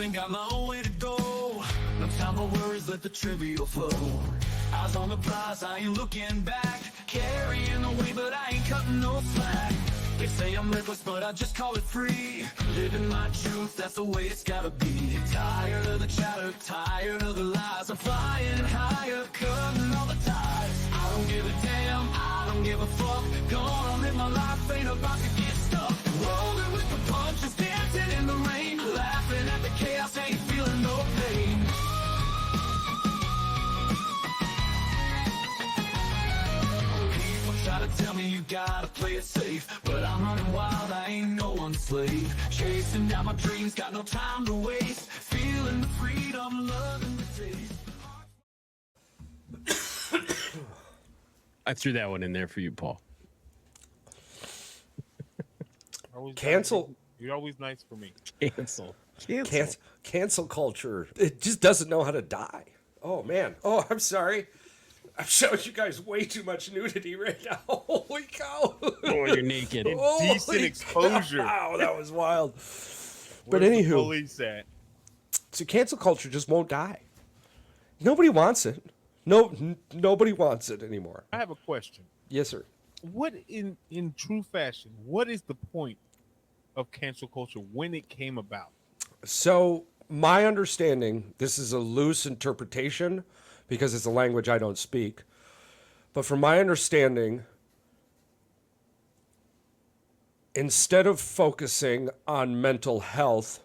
ain't got my own way to go. No time for worries, let the trivial flow. Eyes on the prize, I ain't looking back. Carrying the weight, but I ain't cutting no slack. They say I'm reckless, but I just call it free. Living my truth, that's the way it's gotta be. Tired of the chatter, tired of the lies. I'm flying higher, cutting all the ties. I don't give a damn, I don't give a fuck. Gonna live my life, ain't about to get stuck. Rolling with the punches, dancing in the rain. Laughing at the chaos, ain't feeling no pain. Try to tell me you gotta play it safe, but I'm running wild, I ain't no one's slave. Chasing down my dreams, got no time to waste. Feeling the freedom, loving the taste. I threw that one in there for you, Paul. Cancel. You're always nice for me. Cancel culture. It just doesn't know how to die. Oh, man. Oh, I'm sorry. I'm showing you guys way too much nudity right now. Holy cow. Oh, you're naked. Decent exposure. Wow, that was wild. But Where's the anywho, police at? so cancel culture just won't die. Nobody wants it. Nobody wants it anymore. I have a question. Yes, sir. What in true fashion, what is the point of cancel culture when it came about? So my understanding, this is a loose interpretation because it's a language I don't speak. But from my understanding, instead of focusing on mental health,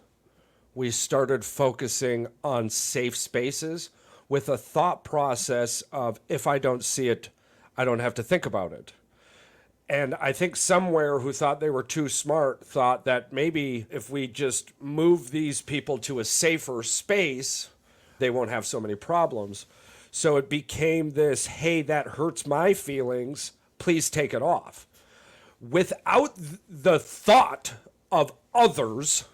we started focusing on safe spaces with a thought process of, if I don't see it, I don't have to think about it. And I think somewhere who thought they were too smart thought that maybe if we just move these people to a safer space, they won't have so many problems. So it became this, hey, that hurts my feelings, please take it off. Without the thought of others,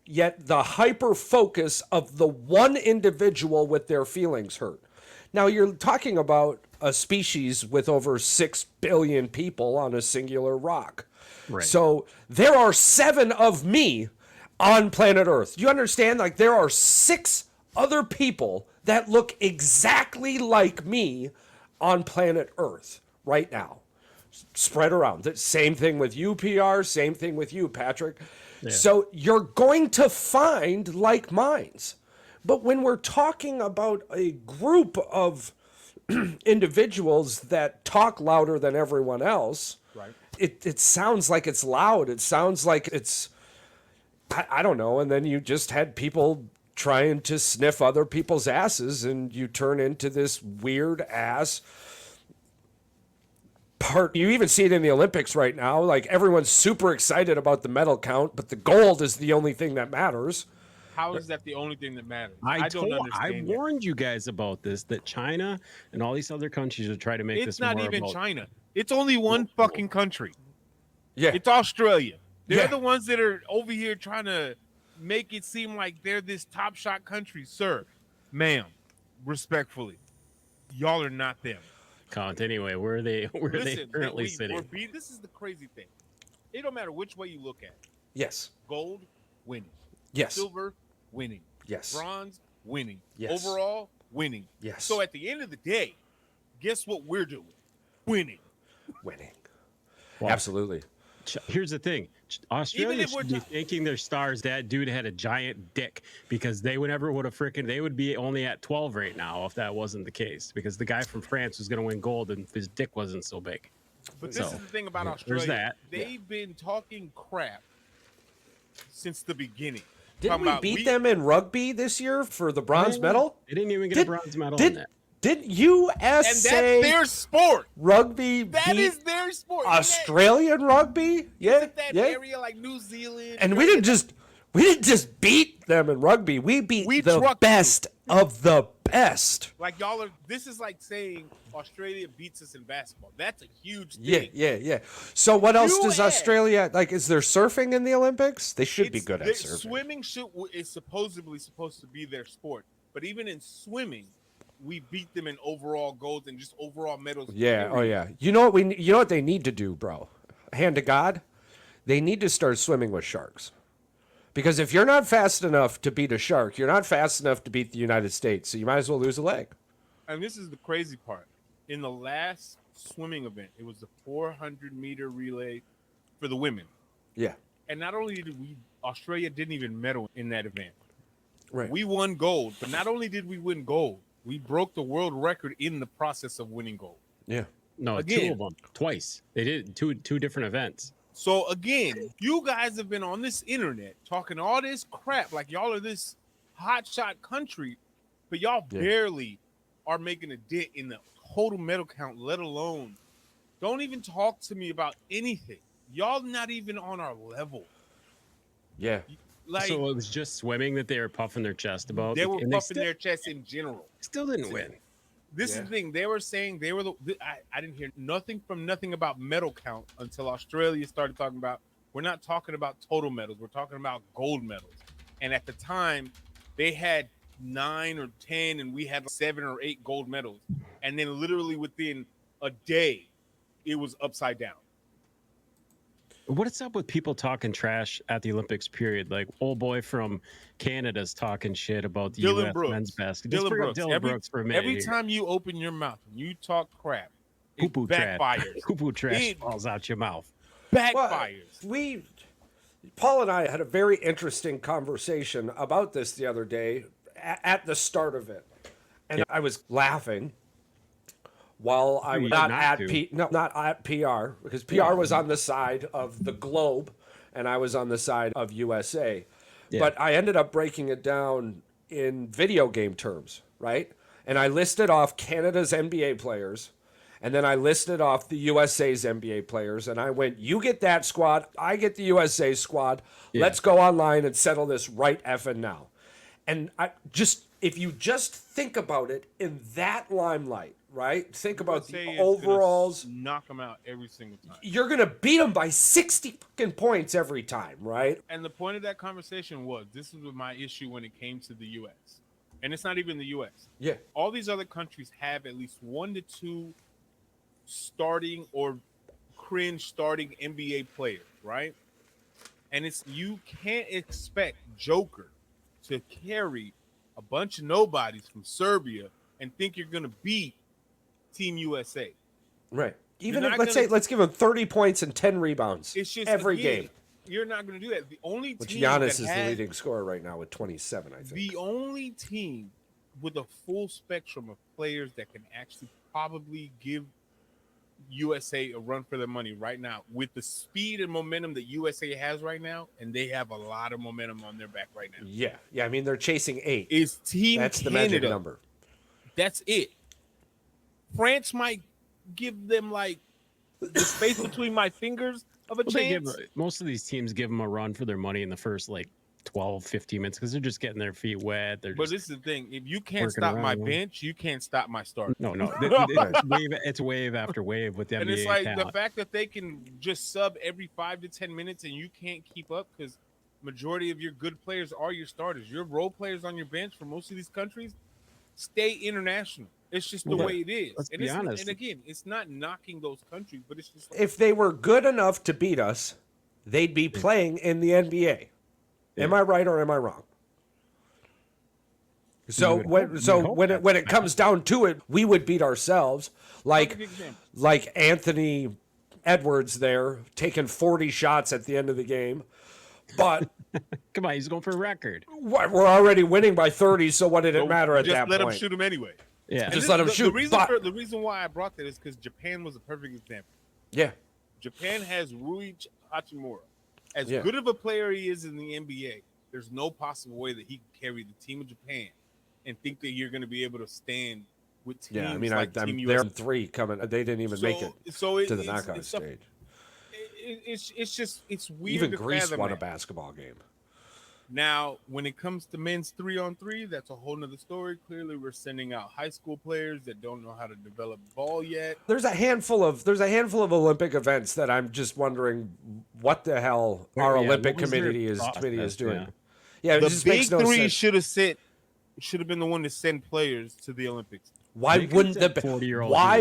yet the hyper focus of the one individual with their feelings hurt. Now you're talking about a species with over 6 billion people on a singular rock. Right. So there are 7 of me on planet Earth. Do you understand? Like there are 6 other people that look exactly like me on planet Earth right now. Spread around. The same thing with you, PR. Same thing with you, Patrick. Yeah. So you're going to find like minds. But when we're talking about a group of individuals that talk louder than everyone else, right? It sounds like it's loud. It sounds like it's, I don't know. And then you just had people trying to sniff other people's asses, and you turn into this weird ass part. You even see it in the Olympics right now. Like everyone's super excited about the medal count, but the gold is the only thing that matters. How is that the only thing that matters? I don't understand. I warned you guys about this, that China and all these other countries are trying to make this more about... It's not even China. It's only one fucking country. Yeah. It's Australia. They're the ones that are over here trying to make it seem like they're this top shot country. Sir, ma'am, respectfully, y'all are not them. Count anyway. Where are they currently sitting? This is the crazy thing. It don't matter which way you look at it. Yes. Gold, winning. Yes. Silver, winning. Yes. Bronze, winning. Yes. Overall, winning. Yes. So at the end of the day, guess what we're doing? Winning. Winning. Well, absolutely. Here's the thing. Australia should be thanking their stars that dude had a giant dick, because they would be only at 12 right now if that wasn't the case, because the guy from France was going to win gold and his dick wasn't so big. But this is the thing about Australia. They've been talking crap since the beginning. Didn't we beat them in rugby this year for the bronze medal? They didn't even get a bronze medal in that. Didn't USA... And that's their sport. Rugby That is their sport. Australian rugby? Yeah. Isn't that area like New Zealand? And we didn't just beat them in rugby. We beat the best of the best. Like y'all are... This is like saying Australia beats us in basketball. That's a huge thing. Yeah. So what else does Australia... Like, is there surfing in the Olympics? They should be good at surfing. Swimming is supposedly supposed to be their sport. But even in swimming, we beat them in overall golds and just overall medals. Yeah, oh yeah. You know what they need to do, bro? Hand to God? They need to start swimming with sharks. Because if you're not fast enough to beat a shark, you're not fast enough to beat the United States. So you might as well lose a leg. And this is the crazy part. In the last swimming event, it was the 400-meter relay for the women. Yeah. And not only did Australia didn't even medal in that event. Right. We won gold, but not only did we win gold, we broke the world record in the process of winning gold. Yeah. No, Again. 2 of them, twice. They did two different events. So again, you guys have been on this internet talking all this crap like y'all are this hotshot country, but y'all barely are making a dent in the total medal count, let alone don't even talk to me about anything. Y'all not even on our level. Yeah. Like, so it was just swimming that they were puffing their chest about. they were and puffing their chest in general. still didn't win. This is the thing. They were saying they were I didn't hear nothing about medal count until Australia started talking about, we're not talking about total medals. We're talking about gold medals. And at the time, they had 9 or 10 and we had 7 or 8 gold medals. And then literally within a day, it was upside down. What's up with people talking trash at the Olympics period? Like old boy from Canada's talking shit about the Dylan U.S. Brooks. men's basketball. Dylan Brooks. Dylan Brooks for a minute. Every time you open your mouth and you talk crap, it poo-poo backfires. Poo-poo trash falls out your mouth. Backfires. Well, Paul and I had a very interesting conversation about this the other day at the start of it. And I was laughing while I was not at PR, because PR was on the side of the globe and I was on the side of USA. Yeah. But I ended up breaking it down in video game terms, right? And I listed off Canada's NBA players, and then I listed off the USA's NBA players, and I went, you get that squad, I get the USA squad. Yeah. Let's go online and settle this right effing now. And if you just think about it in that limelight, right? Think about the overalls. Knock them out every single time. You're going to beat them by 60 fucking points every time, right? And the point of that conversation was, this was my issue when it came to the U.S. And it's not even the U.S. Yeah. All these other countries have at least 1 to 2 starting or cringe starting NBA players, right? And you can't expect Joker to carry a bunch of nobodies from Serbia and think you're going to beat Team USA. Right. Even if, let's give him 30 points and 10 rebounds. It's just every game. You're not going to do that. The only Which team Giannis is the leading scorer right now with 27, I think. The only team with a full spectrum of players that can actually probably give USA a run for their money right now, with the speed and momentum that USA has right now, and they have a lot of momentum on their back right now. Yeah. I mean, they're chasing 8. Is Team That's Canada. The magic number. That's it. France might give them like the space between my fingers of a chance. Most of these teams give them a run for their money in the first 12, 15 minutes because they're just getting their feet wet. But this is the thing. If you can't stop my bench, you can't stop my start. No. It's wave after wave with the NBA. And it's like talent. the fact that they can just sub every 5 to 10 minutes and you can't keep up because majority of your good players are your starters. Your role players on your bench for most of these countries stay international. It's just the way it is. Let's be honest. And again, it's not knocking those countries, but it's just if they were good enough to beat us, they'd be playing in the NBA. Yeah. Am I right or am I wrong? So when it comes down to it, we would beat ourselves, like Anthony Edwards there taking 40 shots at the end of the game. But come on, he's going for a record. We're already winning by 30, so what did it matter at that point? Just let him shoot him anyway. Yeah, just let him shoot. The reason why I brought that is because Japan was a perfect example. Yeah, Japan has Rui Hachimura. As good of a player he is in the NBA, there's no possible way that he can carry the team of Japan and think that you're going to be able to stand with teams. Yeah, I mean, like I'm Team there USA. in 3 coming. They didn't even make it to the knockout stage. It's weird. Even to Greece fathom won a that. basketball game. Now, when it comes to men's 3-on-3, that's a whole nother story. Clearly, we're sending out high school players that don't know how to develop ball yet. There's a handful of Olympic events that I'm just wondering what the hell our Olympic committee is doing. Yeah, the big 3 should have been the one to send players to the Olympics. Why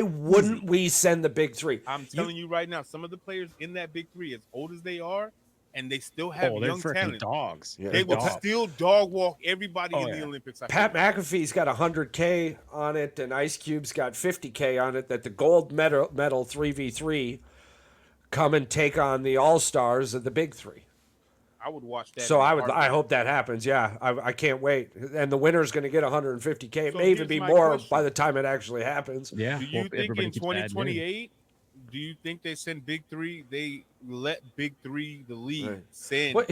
wouldn't we send the big 3? I'm telling you right now, some of the players in that big 3, as old as they are, and they still have Oh, they're young freaking talent. dogs. Yeah, They will dogs. still dog walk everybody in Oh, the yeah. Olympics. Pat McAfee's got 100K on it, and Ice Cube's got 50K on it. That the gold medal 3v3 come and take on the All Stars of the Big Three. I would watch that. So in a I heartbeat. hope that happens. Yeah, I can't wait. And the winner's going to get 150K. It So may even here's be my more question. by the time it actually happens. Yeah. Do you well, think everybody in keeps adding in. 2028, do you think they send Big Three? They let Big Three, the league, Right. send Well,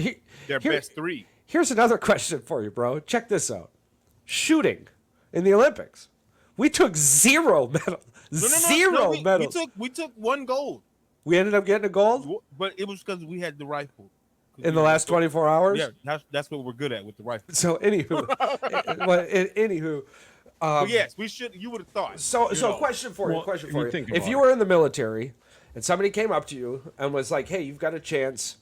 their here- best three. Here's another question for you, bro. Check this out. Shooting in the Olympics. We took 0 medals. Zero medals. We took 1 gold, We ended up getting a gold but it was because we had the rifle. in the last 24 hours. Yeah, that's what we're good at with the rifle. So, anywho, But yes, we should. You would have thought. So you know. question for you. Well, Question if for you you. think If about you it. were in the military and somebody came up to you and was like, "Hey, you've got a chance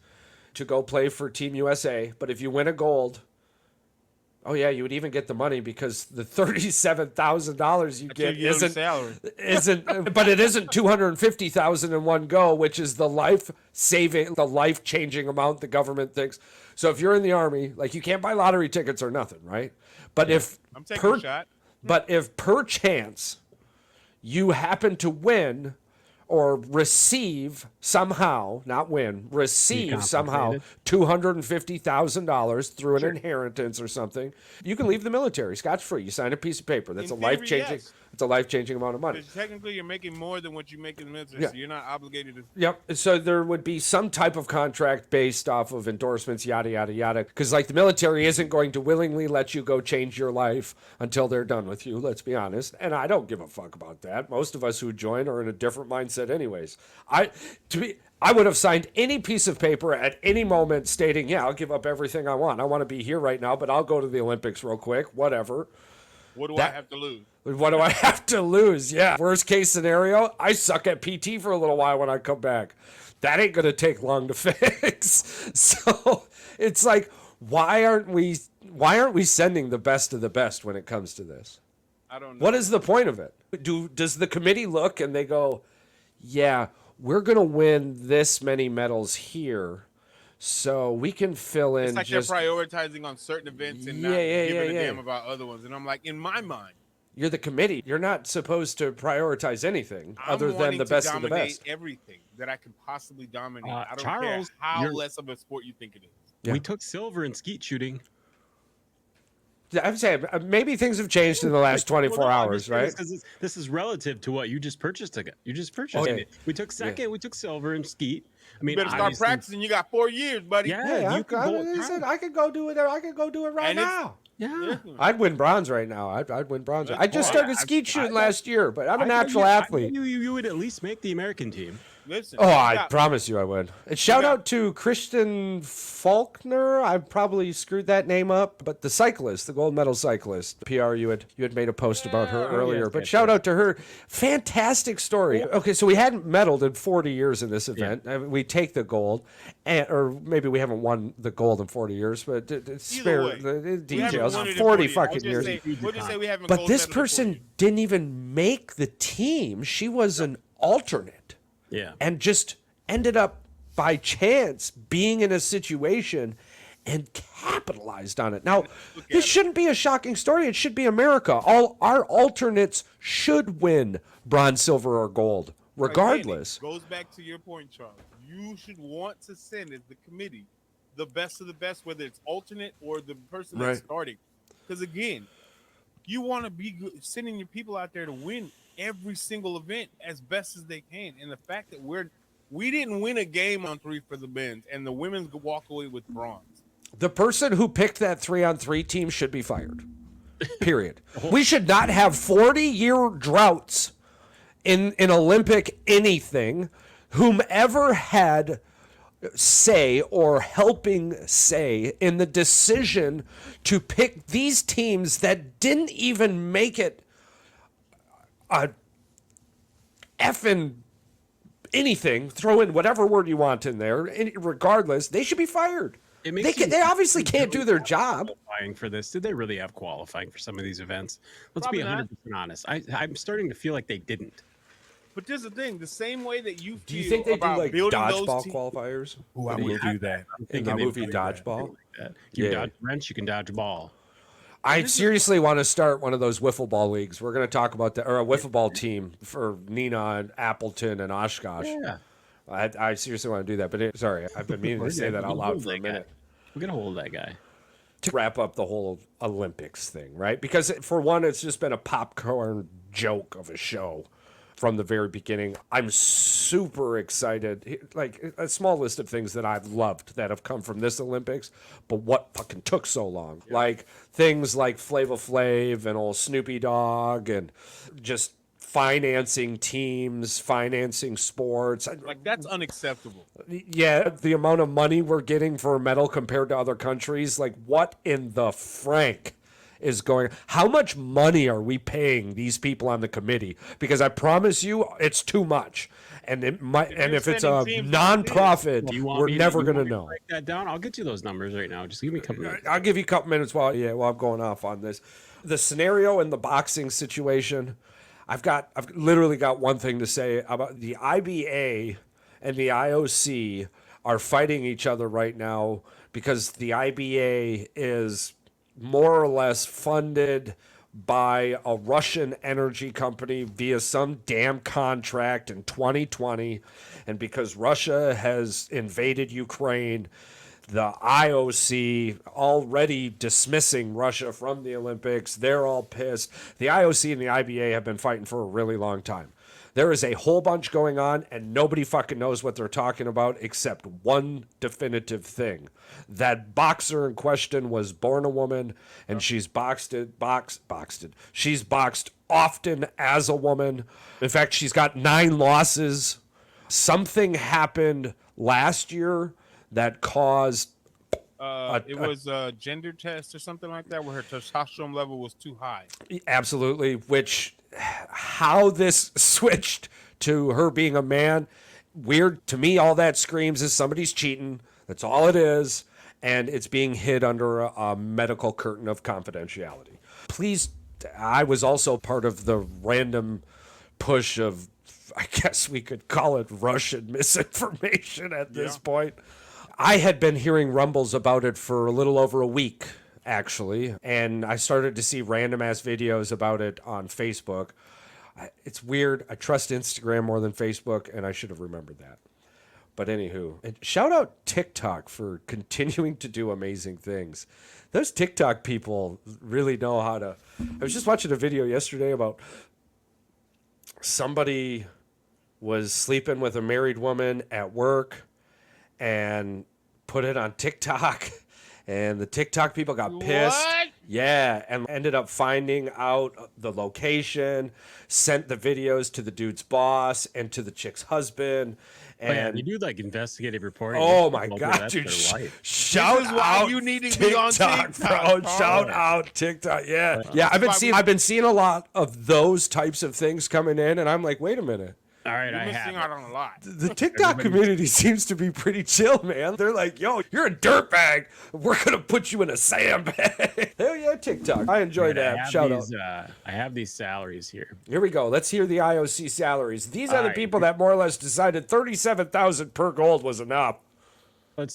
to go play for Team USA, but if you win a gold, oh yeah, you would even get the money because the $37,000 you That's get your yearly salary. isn't, but it isn't 250,000 in one go, which is the life-changing amount the government thinks. So if you're in the Army, like you can't buy lottery tickets or nothing, right? But if I'm taking a shot. but if per chance you happen to win or receive somehow, not win, receive somehow $250,000 through an inheritance or something, you can leave the military scotch-free. You sign a piece of paper. That's In a theory, life-changing. yes. It's a life-changing amount of money. Because technically, you're making more than what you make in the military, Yeah. so you're not obligated to. Yep. So there would be some type of contract based off of endorsements, yada, yada, yada. Because, like, the military isn't going to willingly let you go change your life until they're done with you, let's be honest. And I don't give a fuck about that. Most of us who join are in a different mindset anyways. I would have signed any piece of paper at any moment stating, yeah, I'll give up everything I want. I want to be here right now, but I'll go to the Olympics real quick, whatever. What do I have to lose? What do I have to lose? Yeah. Worst case scenario, I suck at PT for a little while when I come back. That ain't going to take long to fix. So it's like, why aren't we sending the best of the best when it comes to this? I don't know. What is the point of it? Does the committee look and they go, yeah, we're going to win this many medals here, so we can fill in. It's like just, they're prioritizing on certain events and not giving a damn about other ones. And I'm like, in my mind, You're the committee. You're not supposed to prioritize anything other than the best of the best. Everything that I can possibly dominate. I don't Charles, care how you're- less of a sport you think it is. Yeah. We took silver in skeet shooting. I'm saying maybe things have changed in the last 24 Well, no, I'm hours, just saying right? this 'cause this is relative to what you just purchased. You just purchased Okay. it. We took second. We took silver in skeet. I mean, You better start obviously- practicing. You got 4 years, buddy. Yeah, Hey, you could go. he said I could go do it. I could go do it right And it's- now. Yeah. I'd win bronze right now. I'd win bronze. I just Oh, started I- skeet shooting I- last year, but I'm a I know natural you- I know athlete. You would at least make the American team. Listen. Oh, you I got- promise you I would. And shout got- out to Kristen Faulkner. I probably screwed that name up, but the cyclist, the gold medal cyclist. PR, you had made a post about her Yeah. earlier, yes, but yes, shout yes. out to her. Fantastic story. Okay, so we hadn't medaled in 40 years in this event. We take the gold, or maybe we haven't won the gold in 40 years, but spare way. the We haven't details. won it in 40 We'll fucking just years. We'll just say we haven't. But gold this medal in 40 person years. didn't even make the team. She was an alternate Yeah. and just ended up by chance being in a situation and capitalized on it. Now, this shouldn't be a shocking story. It should be America. All our alternates should win bronze, silver, or gold, regardless. Again, it goes back to your point, Charles. You should want to send as the committee the best of the best, whether it's alternate or the person that's Right. starting. Because again, you want to be sending your people out there to win every single event as best as they can. And the fact that we didn't win a game on 3 for the men's, and the women's could walk away with bronze. The person who picked that 3-on-3 team should be fired. Period. We should not have 40-year droughts in Olympic anything. Whomever had say or helping say in the decision to pick these teams that didn't even make it a effing anything, throw in whatever word you want in there, regardless, they should be fired. It makes They you- obviously can't do their job. Qualifying for this, did they really have qualifying for some of these events? Let's Probably be not. 100% honest. I'm starting to feel like they didn't. But there's the thing: the same way that you Do you feel think they do about like building dodgeball those teams. qualifiers? Ooh, I would do that. In the movie Dodgeball? You Yeah. dodge a wrench, you can dodge a ball. I seriously want to start one of those wiffle ball leagues. We're going to talk about or a wiffle ball team for Nina and Appleton and Oshkosh. Yeah. I seriously want to do that. But sorry, I've been meaning to say that out loud for a minute. We're gonna hold that guy. To wrap up the whole Olympics thing, right? Because for one, it's just been a popcorn joke of a show from the very beginning. I'm super excited. Like a small list of things that I've loved that have come from this Olympics, but what fucking took so long? Yeah. Like things like Flava Flav and old Snoopy Dogg and just financing teams, financing sports. Like, that's unacceptable. Yeah, the amount of money we're getting for a medal compared to other countries, like what in the frank is going? How much money are we paying these people on the committee? Because I promise you, it's too much. And it might, and if it's a nonprofit, we're never going to know. Break that down. I'll get you those numbers right now. Just give me a couple minutes. I'll give you a couple minutes while I'm going off on this. The scenario in the boxing situation, I've literally got one thing to say about the IBA and the IOC are fighting each other right now because the IBA is more or less funded by a Russian energy company via some damn contract in 2020. And because Russia has invaded Ukraine, the IOC already dismissing Russia from the Olympics. They're all pissed. The IOC and the IBA have been fighting for a really long time. There is a whole bunch going on, and nobody fucking knows what they're talking about except one definitive thing. That boxer in question was born a woman, and she's She's boxed often as a woman. In fact, she's got 9 losses. Something happened last year that caused it was a gender test or something like that where her testosterone level was too high. Absolutely, which how this switched to her being a man, weird to me. All that screams is somebody's cheating. That's all it is, and it's being hid under a medical curtain of confidentiality. Please, I was also part of the random push of, I guess we could call it Russian misinformation at this point. I had been hearing rumbles about it for a little over a week, actually, and I started to see random-ass videos about it on Facebook. It's weird. I trust Instagram more than Facebook, and I should have remembered that. But anywho, and shout out TikTok for continuing to do amazing things. Those TikTok people really know how to... I was just watching a video yesterday about somebody was sleeping with a married woman at work and put it on TikTok, and the TikTok people got pissed. What? Yeah, and ended up finding out the location, sent the videos to the dude's boss and to the chick's husband. And you do like investigative reporting. Oh my God, dude! Shout out you need to be on TikTok, bro! Shout out TikTok. Yeah, I've been seeing a lot of those types of things coming in, and I'm like, wait a minute. All right, You're missing out on a lot. The TikTok community seems to be pretty chill, man. They're like, yo, you're a dirtbag. We're going to put you in a sandbag. Hell yeah, TikTok. I enjoy that. Shout out. I have these salaries here. Here we go. Let's hear the IOC salaries. These are the people that more or less decided $37,000 per gold was enough.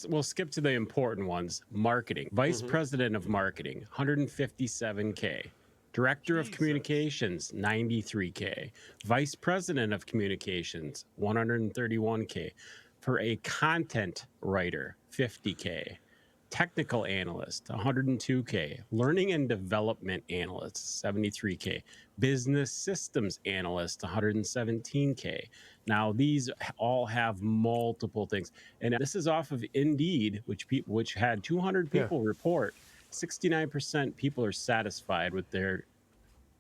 We'll skip to the important ones. Marketing. Vice President of Marketing, $157K. Director of Communications, $93K. Vice President of Communications, $131K. For a content writer, $50K. Technical analyst, $102K. Learning and development analyst, $73K. Business systems analyst, $117K. Now, these all have multiple things. And this is off of Indeed, which had 200 people report. 69% people are satisfied with their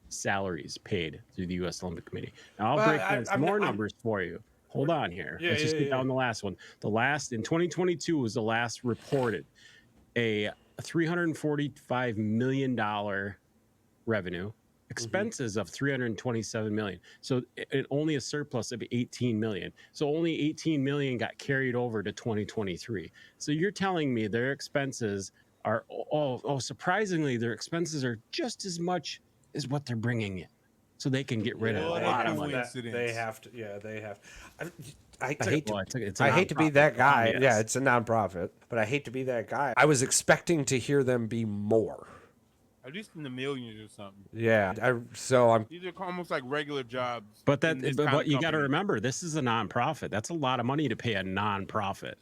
salaries paid through the U.S. Olympic Committee. Now, I'll break down some more numbers for you. Hold on here. Let's just get down the last one. The last, in 2022, was the last reported. A $345 million revenue, expenses of $327 million. So only a surplus of $18 million. So only $18 million got carried over to 2023. So you're telling me their expenses are, surprisingly, their expenses are just as much as what they're bringing in. so they can get rid of a What a lot of money. coincidence. They have to. Yeah, they have. I It's hate well, to. it's a I hate to be nonprofit. that guy. Yes. Yeah, it's a nonprofit, but I hate to be that guy. I was expecting to hear them be more. At least in the millions or something. Yeah, I'm. These are almost like regular jobs. But in this kind but of you got to company. remember, this is a nonprofit. That's a lot of money to pay a nonprofit.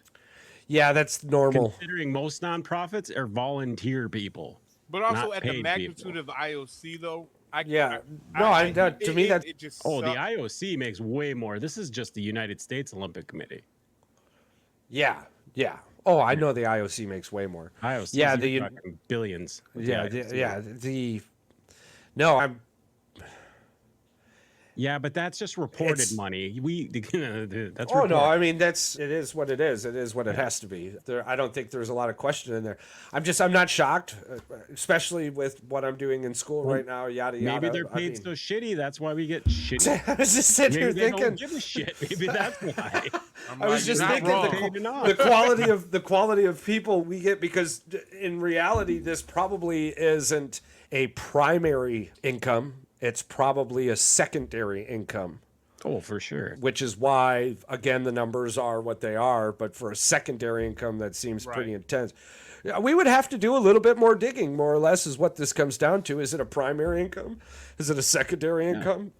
Yeah, that's normal. Considering most nonprofits are volunteer people. But also not at the paid magnitude people. of the IOC, though. To me that. it just Oh, the sucks. IOC makes way more. This is just the United States Olympic Committee. Yeah. Oh, I know the IOC makes way more. IOC, Yeah, you're the talking billions. with yeah the the, IOC. yeah the. No, I'm. Yeah, but that's just reported It's- money. That's Oh no, reported. I mean it is what it is. It is what it has to be. I don't think there's a lot of question in there. I'm not shocked, especially with what I'm doing in school right now. Yada yada. Maybe they're paid so shitty. That's why we get shitty. I was just sitting Maybe here they don't thinking. give a shit. Maybe that's why. I was just you're not thinking wrong. Paid enough. the quality of people we get, because in reality this probably isn't a primary income. It's probably a secondary income, Oh, for sure. which is why again the numbers are what they are. But for a secondary income, that seems pretty Right. intense. Yeah, we would have to do a little bit more digging, more or less, is what this comes down to. Is it a primary income? Is it a secondary income?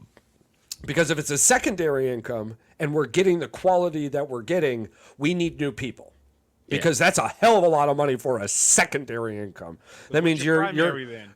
Because if it's a secondary income and we're getting the quality that we're getting, we need new people. Because that's a hell of a lot of money for a secondary income. That means your you're primary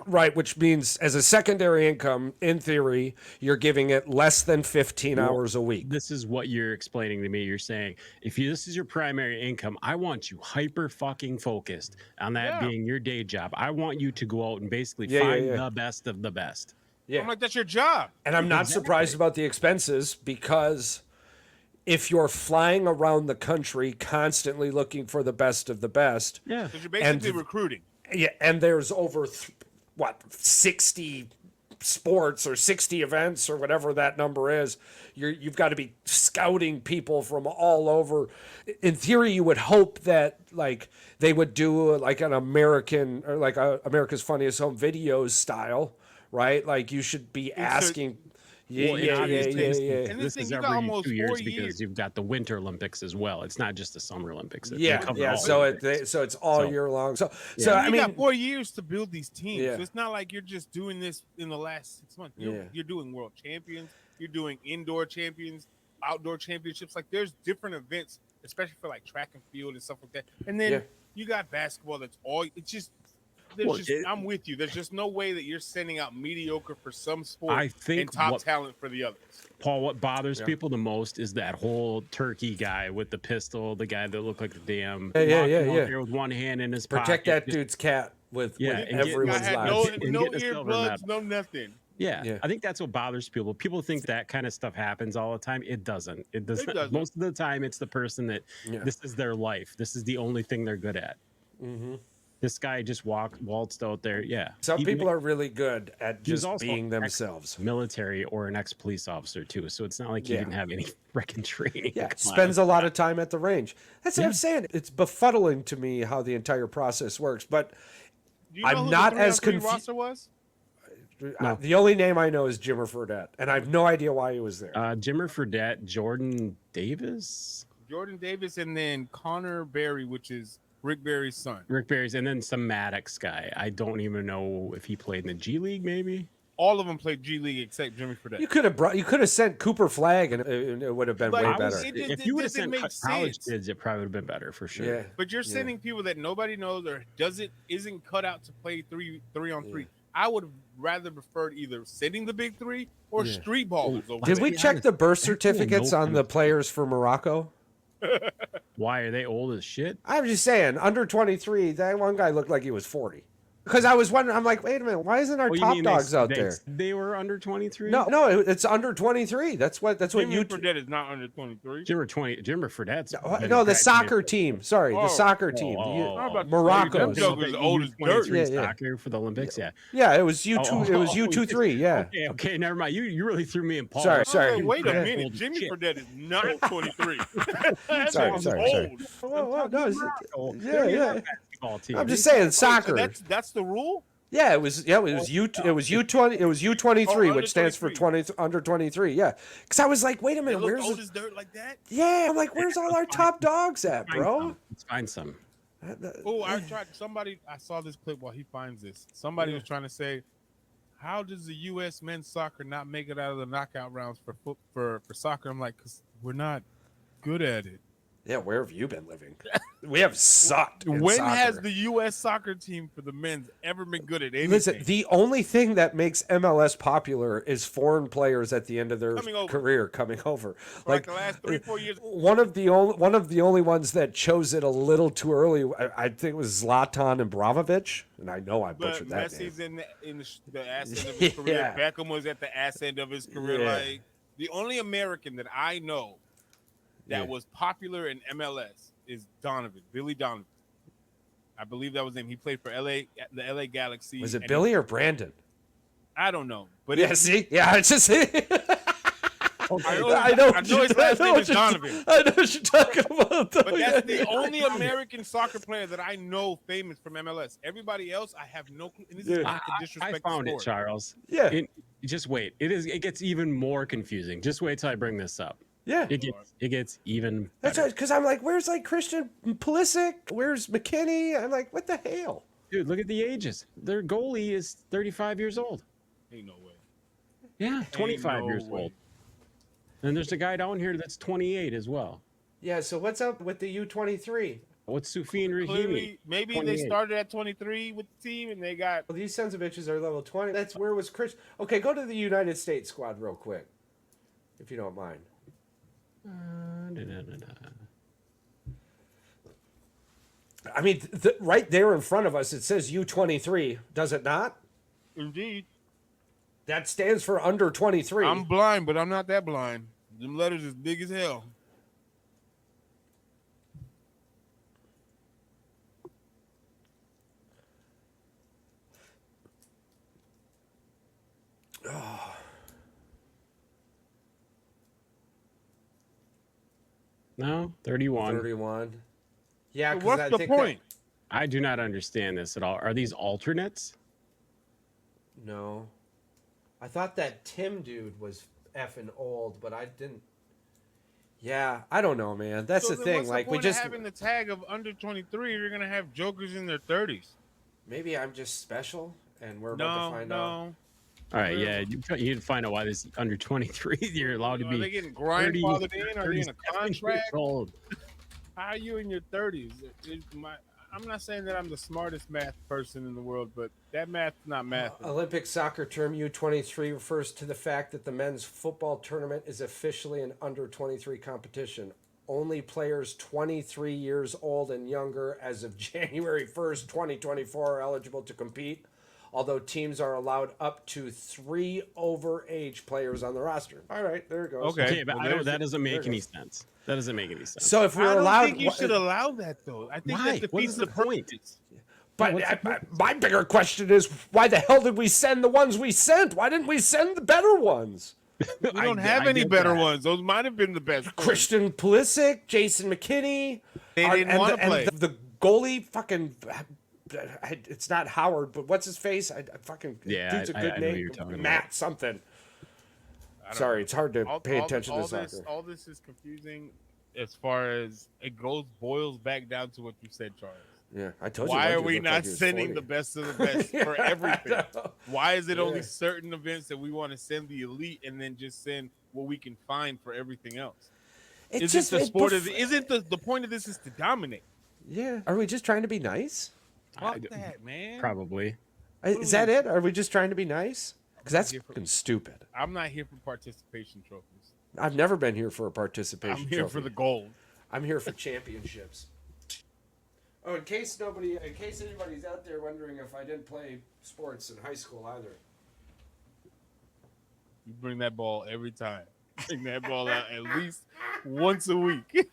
right, which means as a secondary income, in theory, you're giving it less than 15 hours a week. This is what you're explaining to me. You're saying this is your primary income, I want you hyper fucking focused on that being your day job. I want you to go out and basically find the best of the best. Yeah. I'm like, that's your job. And I'm not surprised about the expenses, because if you're flying around the country constantly looking for the best of the best, Yeah. Because you're basically And- recruiting. yeah, and there's over 60 sports or 60 events or whatever that number is. You've got to be scouting people from all over. In theory, you would hope that like they would do like an American or like America's Funniest Home Videos style, right? Like you should be asking. Well, in obvious case, And this thing, is you got every almost 2 years 4 because years. you've got the Winter Olympics as well. It's not just the Summer Olympics. They Yeah, cover yeah. all So the Olympics. so it's all So- year long. So Yeah. I You mean, got 4 years to build these teams. Yeah. So it's not like you're just doing this in the last 6 months. You're doing world champions. You're doing indoor champions, outdoor championships. Like there's different events, especially for like track and field and stuff like that. And then you got basketball. That's all. It's just. I'm with you. There's just no way that you're sending out mediocre for some sport I think and top talent for the others. Paul, what bothers people the most is that whole turkey guy with the pistol, the guy that looked like the damn Yeah. there with one hand in his protect pocket. that dude's cat with and get- everyone's I had lives. no And get a silver earbuds, medal. no nothing. Yeah, I think that's what bothers people. People think that kind of stuff happens all the time. It doesn't. It doesn't. doesn't. Most of the time, it's the person that this is their life. This is the only thing they're good at. Mm-hmm. This guy just waltzed out there. Yeah. Some people are really good at He was just also being themselves. military or an ex-police officer too. So it's not like he didn't have any freaking training. Yeah, Come on. spends a lot of time at the range. That's what I'm saying. It's befuddling to me how the entire process works. But Do you know I'm who not the as 3-on-3 confu- roster was? the only name I know is Jimmer Fredette, and I have no idea why he was there. Jimmer Fredette, Jordan Davis, Jordan Davis, and then Connor Berry, which is Rick Barry's son. Rick Barry's, and then some Maddox guy. I don't even know if he played in the G League, maybe. All of them played G League except Jimmy Fredette. You could have sent Cooper Flagg, and it would have been Like, way I better. was- If you would have doesn't sent make college sense. kids, it probably would have been better for sure. Yeah, But you're sending people that nobody knows or isn't cut out to play three on three. I would have rather preferred either sending the big three or street ballers. Over Did there. we check the birth certificates no on the players for Morocco? Why are they old as shit? I'm just saying, under 23, that one guy looked like he was 40. Because I was wondering, I'm like, wait a minute, why isn't our Oh, you top mean dogs out they, there? They were under 23. No, it's under 23. That's what Jimmy you. Fredette is not under 23. Jimmer Fredette's. No, the soccer team. Sorry, the soccer team. Morocco. Them jokers is old as dirt. Yeah. Soccer for the Olympics. Yeah. Yeah, it was U2. It was U23. Yeah. Okay, never mind. You really threw me in Paul. Sorry. Wait a Yeah. minute. Old Jimmy shit. Fredette is not 23. That Sorry, man's sorry. old. No, They're yeah. basketball team. I'm just saying, soccer. That's the rule. Yeah, it was U20. It was U23, which stands for 20 under 23. Yeah, because I was like, wait a minute, They look where's old as dirt like that? Yeah, I'm like, where's all our top dogs at, bro? Let's find some. Oh, I saw this clip while he finds this. Somebody was trying to say, how does the U.S. men's soccer not make it out of the knockout rounds for soccer? I'm like, because we're not good at it. Yeah, where have you been living? We have sucked. When soccer. has the U.S. soccer team for the men's ever been good at anything? Listen, the only thing that makes MLS popular is foreign players at the end of their career coming over. For like the last 3-4 years. One of the only ones that chose it a little too early, I think it was Zlatan Ibrahimovic, and I know I butchered that Messi's name. in the ass end of his career. Yeah. Beckham was at the ass end of his career. Yeah. Like the only American that I know that was popular in MLS is Billy Donovan. I believe that was him. He played for the LA Galaxy. Was it Billy or Brandon? I don't know. But it's just I know his last name is Donovan. I know what you're talking about, though. But that's the only American soccer player that I know famous from MLS. Everybody else, I have no clue. And this is not to disrespect I found the it, sport. Charles. Yeah. Just wait. It gets even more confusing. Just wait till I bring this up. Yeah. It gets even That's better. right, because I'm like, where's like Christian Pulisic? Where's McKinney? I'm like, what the hell? Dude, look at the ages. Their goalie is 35 years old. Ain't no way. Yeah, 25 no years way. old. And there's a guy down here that's 28 as well. Yeah, so what's up with the U23? What's Sufyan Rahimi? Clearly, maybe 28. they started at 23 with the team and they got. Well, these sons of bitches are level 20. That's where was Chris? Okay, go to the United States squad real quick, if you don't mind. I mean, right there in front of us, it says U23, does it not? Indeed. That stands for under 23. I'm blind, but I'm not that blind. Them letters is big as hell. No, 31. 31. Yeah, So what's the point? I do not understand this at all. Are these alternates? No. I thought that Tim dude was effing old, but I didn't. Yeah, I don't know, man. That's So the then thing. what's Like, the we point just. of having the tag of under 23. You're gonna have jokers in their 30s. Maybe I'm just special, and we're about to find out. All right, yeah, you need to find out why this under 23 you're allowed to Are be. they getting grandfathered in? Are they in a 37 years contract? old. How are you in your 30s? I'm not saying that I'm the smartest math person in the world, but that math's not math. Olympic soccer term U23 refers to the fact that the men's football tournament is officially an under 23 competition. Only players 23 years old and younger as of January 1st, 2024 are eligible to compete, although teams are allowed up to 3 overage players on the roster. All right, there it goes. Okay, but that doesn't make any sense. That doesn't make any sense. So if we're I don't allowed, think you should allow that, though. I think Why? that What defeats is the the point? purpose. but my bigger question is, why the hell did we send the ones we sent? Why didn't we send the better ones? We don't have any better ones. Those might have been the best. ones. Christian Pulisic, Jason McKinney. They didn't want to play. And the goalie, fucking, it's not Howard, but what's his face? I fucking, Yeah, dude's a I good know who name. you're talking Matt about. something. Sorry, it's hard to pay attention to this, soccer. all this is confusing as far as it boils back down to what you said, Charles. Yeah, I told you. Why Lucky are we looked like not he was sending 40. the best of the best for everything? Why is it only Yeah. certain events that we want to send the elite and then just send what we can find for everything else? It's Isn't the sport isn't the point of this is to dominate? Yeah. Are we just trying to be nice? Fuck that, man. Probably. Is that it? Are we just trying to be nice? Because that's fucking stupid. I'm not here for participation trophies. I've never been here for a participation I'm here trophy. for the gold. I'm here for championships. Oh, in case anybody's out there wondering if I didn't play sports in high school either. You bring that ball every time. Bring that ball out at least once a week.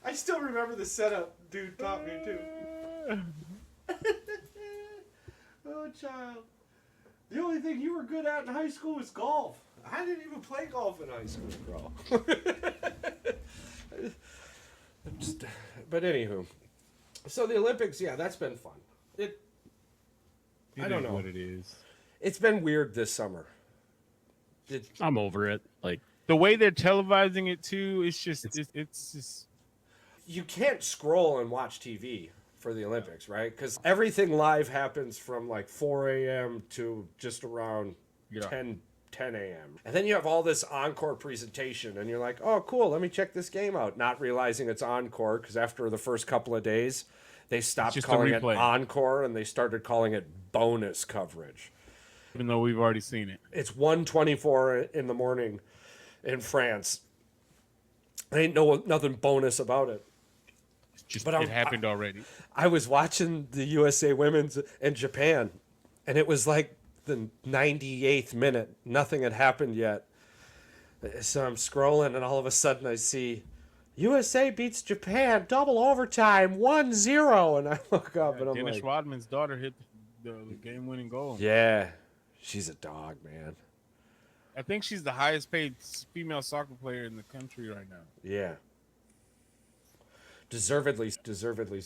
I still remember the setup dude taught me too. Oh, child. The only thing you were good at in high school was golf. I didn't even play golf in high school, bro. But anywho. So the Olympics, yeah, that's been fun. I don't know what it is. It's been weird this summer. I'm over it. Like The way they're televising it too, it's just you can't scroll and watch TV for the Olympics, right? Because everything live happens from like 4 a.m. to just around 10 a.m. And then you have all this encore presentation, and you're like, oh, cool, let me check this game out. Not realizing it's encore because after the first couple of days, they stopped calling it encore and they started calling it bonus coverage. Even though we've already seen it. It's 1:24 in the morning in France. Ain't nothing bonus about it. It happened already. I was watching the USA women's in Japan, and it was like the 98th minute. Nothing had happened yet. So I'm scrolling, and all of a sudden I see USA beats Japan, double overtime, 1-0. And I look up, and I'm Dennis like... Rodman's daughter hit the game-winning goal. Yeah, she's a dog, man. I think she's the highest paid female soccer player in the country right now. Yeah. Deservedly.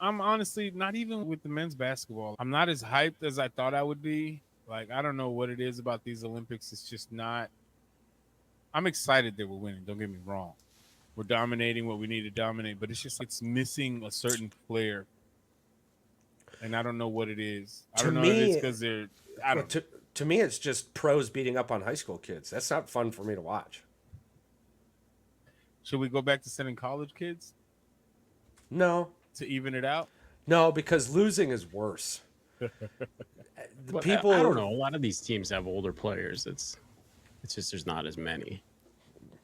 I'm honestly not even with the men's basketball. I'm not as hyped as I thought I would be. Like, I don't know what it is about these Olympics. It's just not. I'm excited that we're winning. Don't get me wrong. We're dominating what we need to dominate, but it's missing a certain player. And I don't know what it is. I don't know if it's because they're. I don't know. To me, it's just pros beating up on high school kids. That's not fun for me to watch. Should we go back to sending college kids? No. To even it out? No, because losing is worse. People, I don't know. A lot of these teams have older players. It's just there's not as many.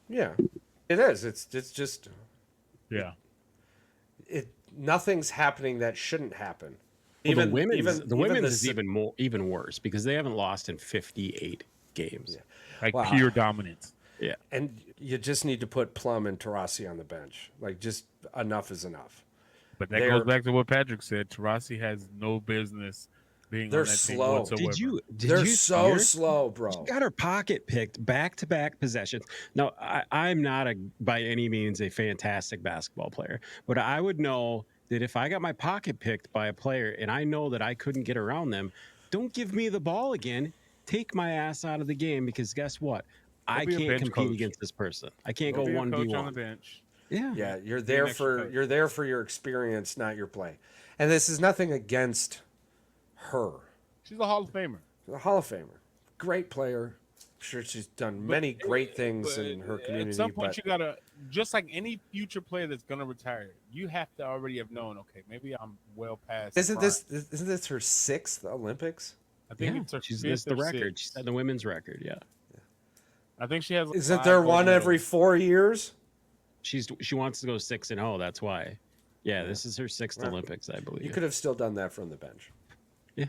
Yeah, it is. It's just. Yeah. Nothing's happening that shouldn't happen. Well, the women's is even worse because they haven't lost in 58 games. Yeah. Like pure dominance. Yeah. And you just need to put Plum and Tarasi on the bench. Like, just enough is enough. But that goes back to what Patrick said. Tarasi has no business being on that team whatsoever. They're so slow, bro. She got her pocket picked back-to-back possessions. Now, I'm not by any means a fantastic basketball player, but I would know that if I got my pocket picked by a player and I know that I couldn't get around them, don't give me the ball again. Take my ass out of the game because guess what? I can't compete against this person. I can't go 1v1 on the bench. Yeah, you're there for your experience, not your play. And this is nothing against her. She's a Hall of Famer. A Hall of Famer, great player. I'm sure she's done many great things in her community. At some point, you gotta, just like any future player that's gonna retire, you have to already have known. Okay, maybe I'm well past. Isn't this her 6th Olympics? I think it's her. It's the record. She's the women's record. Yeah. I think she has. Isn't there one every 4 years? She wants to go 6-0. That's why. Yeah, this is her 6th Olympics, I believe. You could have still done that from the bench. Yeah.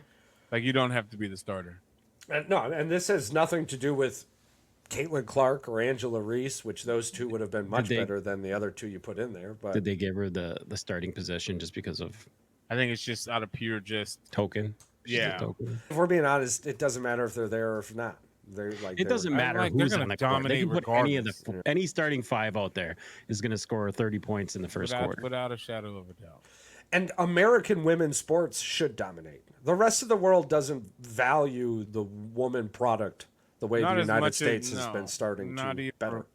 Like, you don't have to be the starter. And this has nothing to do with Caitlin Clark or Angela Reese, which those two would have been much better than the other two you put in there. But did they give her the starting position just because of? I think it's just out of pure token. Yeah. Token. If we're being honest, it doesn't matter if they're there or if not. It doesn't matter who's on the court. They can put any starting 5 out there is going to score 30 points in the first quarter. Without a shadow of a doubt. And American women's sports should dominate. The rest of the world doesn't value the woman product the way the United States has been starting to better.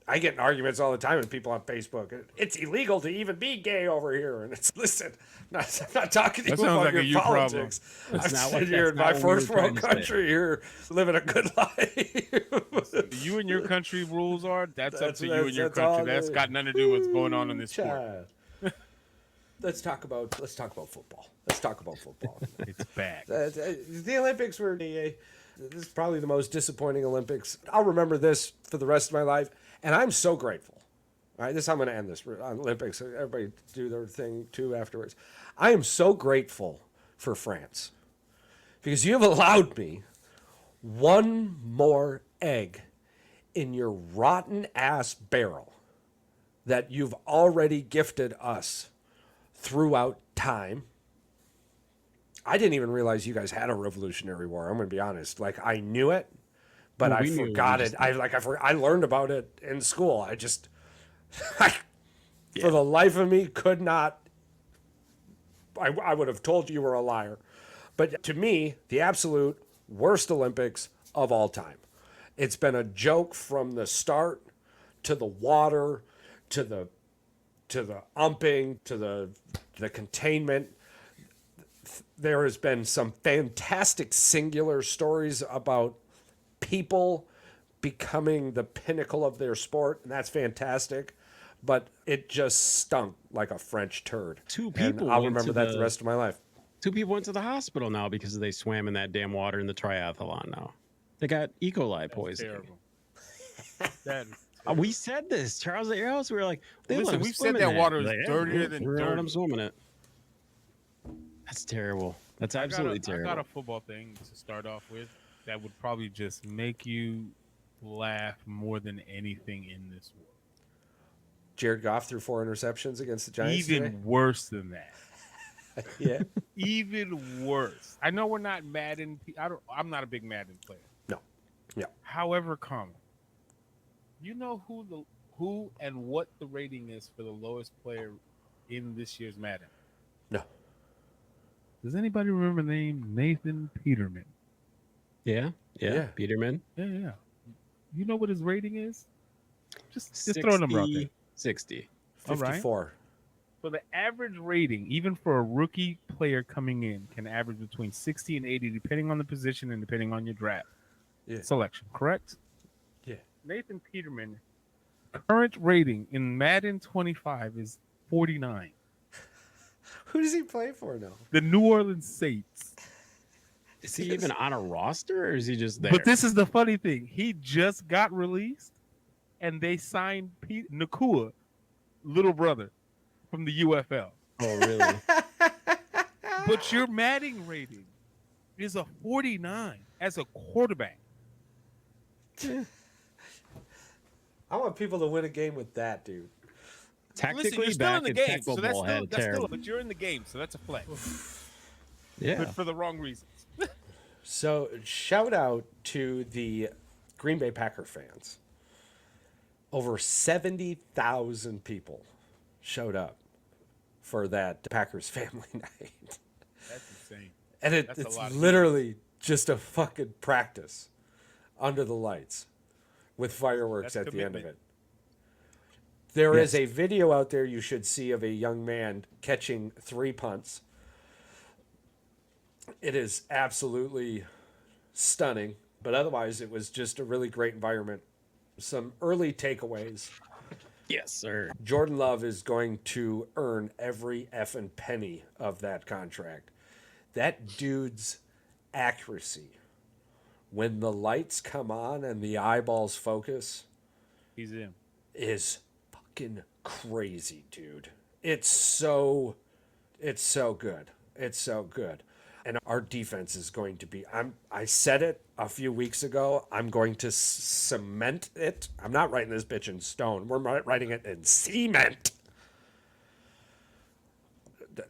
I get in arguments all the time with people on Facebook. It's illegal to even be gay over here. And listen, I'm not talking to you about your politics. I'm sitting here in my first world country here, living a good life. You and your country rules are, that's up to you and your country. That's got nothing to do with what's going on in this sport. Let's talk about football. It's back. The Olympics were this is probably the most disappointing Olympics. I'll remember this for the rest of my life. And I'm so grateful. All right, this is how I'm going to end this on Olympics. Everybody do their thing too afterwards. I am so grateful for France because you have allowed me one more egg in your rotten ass barrel that you've already gifted us throughout time. I didn't even realize you guys had a Revolutionary War. I'm going to be honest. Like, I knew it. But I forgot it. I learned about it in school. I just, for the life of me, could not I would have told you were a liar. But to me, the absolute worst Olympics of all time. It's been a joke from the start to the water to the umping to the containment. There has been some fantastic singular stories about people becoming the pinnacle of their sport, and that's fantastic. But it just stunk like a French turd. Two people. And I'll remember that the rest of my life. 2 people went to the hospital now because they swam in that damn water in the triathlon. Now they got E. coli poisoning. Terrible. That is We said this, Charles. At your house, we were like, listen, we've said that water is dirtier than dirt. dirt. I'm swimming it. That's terrible. That's absolutely terrible. I got a football thing to start off with that would probably just make you laugh more than anything in this world. Jared Goff threw 4 interceptions against the Giants. Even worse than that. Yeah. Even worse. I know we're not Madden. I'm not a big Madden player. No. Yeah. However, you know who and what the rating is for the lowest player in this year's Madden? No. Does anybody remember the name Nathan Peterman? Yeah. Peterman. Yeah. You know what his rating is? Just throw a number out there. 60. 54. Right. So the average rating, even for a rookie player coming in, can average between 60 and 80, depending on the position and depending on your draft selection. Correct? Yeah. Nathan Peterman, current rating in Madden 25 is 49. Who does he play for now? The New Orleans Saints. Is he even on a roster, or is he just there? But this is the funny thing. He just got released, and they signed Nakua, little brother, from the UFL. Oh, really? But your Madden rating is a 49 as a quarterback. I want people to win a game with that, dude. Technically, Listen, you're still in the game, so that's terrible. but you're in the game, so that's a flex. Yeah. But for the wrong reasons. So, shout out to the Green Bay Packer fans. Over 70,000 people showed up for that Packers family night. That's insane. And it's literally just a fucking practice under the lights with fireworks at the end of it. There is a video out there you should see of a young man catching 3 punts. It is absolutely stunning, but otherwise it was just a really great environment. Some early takeaways. Yes, sir. Jordan Love is going to earn every effing penny of that contract. That dude's accuracy, when the lights come on and the eyeballs focus, He's in. is fucking crazy, dude. It's so good. It's so good. And our defense is going to be, I said it a few weeks ago, I'm going to cement it. I'm not writing this bitch in stone. We're writing it in cement.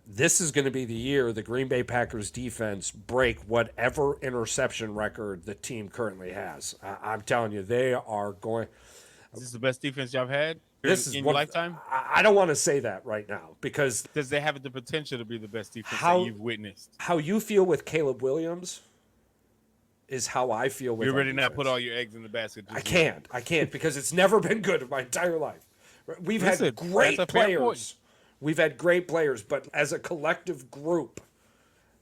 This is going to be the year the Green Bay Packers defense break whatever interception record the team currently has. I'm telling you, they are going. Is this the best defense y'all had This in is your lifetime? I don't want to say that right now because Does they have the potential to be the best defense that you've witnessed? how you feel with Caleb Williams is how I feel with. You're our ready to not defense. put all your eggs in the basket. I can't because it's never been good in my entire life. We've had great that's a fair players. point. We've had great players, but as a collective group,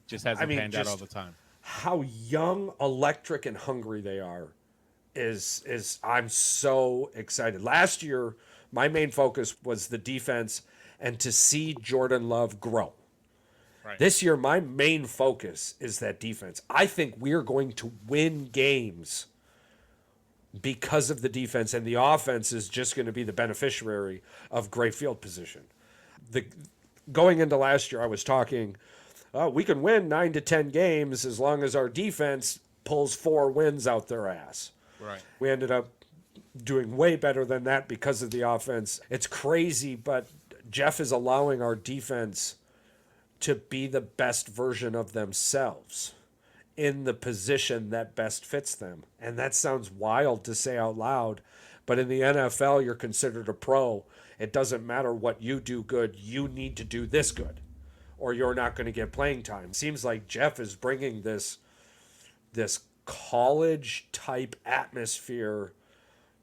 Just hasn't panned out all the time. how young, electric, and hungry they are is I'm so excited. Last year, my main focus was the defense and to see Jordan Love grow. Right. This year, my main focus is that defense. I think we're going to win games because of the defense, and the offense is just going to be the beneficiary of great field position. Going into last year, I was talking, we can win 9 to 10 games as long as our defense pulls 4 wins out their ass. Right. We ended up doing way better than that because of the offense. It's crazy, but Jeff is allowing our defense to be the best version of themselves in the position that best fits them. And that sounds wild to say out loud, but in the NFL, you're considered a pro. It doesn't matter what you do good, you need to do this good, or you're not going to get playing time. Seems like Jeff is bringing this college type atmosphere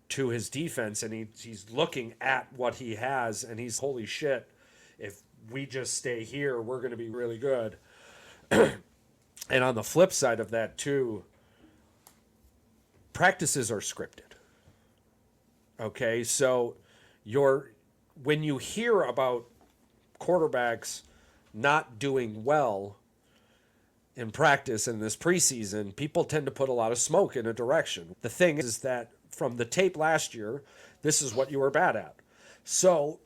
to his defense, and he's looking at what he has, and he's, holy shit, if we just stay here, we're going to be really good. And on the flip side of that too, practices are scripted. Okay, so when you hear about quarterbacks not doing well in practice in this preseason, people tend to put a lot of smoke in a direction. The thing is that from the tape last year, this is what you were bad at. So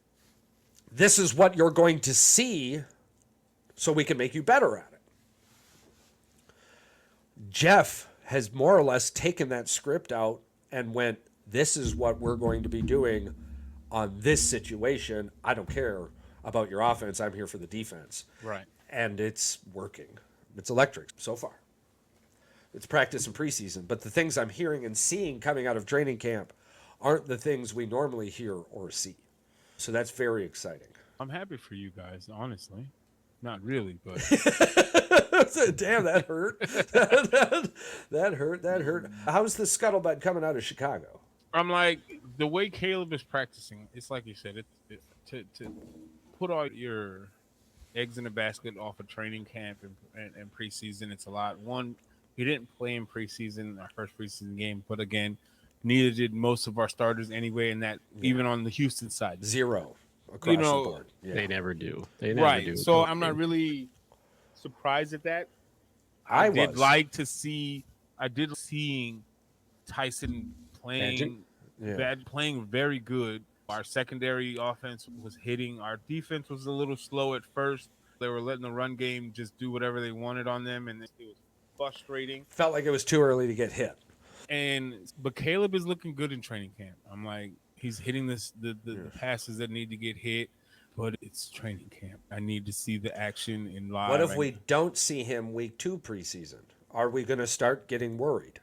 this is what you're going to see so we can make you better at it. Jeff has more or less taken that script out and went, this is what we're going to be doing on this situation. I don't care about your offense. I'm here for the defense. Right. And it's working. It's electric so far. It's practice and preseason. But the things I'm hearing and seeing coming out of training camp aren't the things we normally hear or see. So that's very exciting. I'm happy for you guys, honestly. Not really, but damn, that hurt. that hurt. How's the scuttlebutt coming out of Chicago? I'm like, the way Caleb is practicing, it's like you said, to put all your eggs in a basket off of training camp and preseason. It's a lot. One, he didn't play in preseason, our first preseason game, but again, neither did most of our starters anyway. In that, even on the Houston side, zero across the board. Yeah. They never do. They never right. do. So I'm not really surprised at that. I did like to see. I did seeing Tyson playing playing very good. Our secondary offense was hitting. Our defense was a little slow at first. They were letting the run game just do whatever they wanted on them, and it was frustrating. Felt like it was too early to get hit. But Caleb is looking good in training camp. I'm like, he's hitting the passes that need to get hit, but it's training camp. I need to see the action in live. What if we don't see him week 2 preseason? Are we going to start getting worried?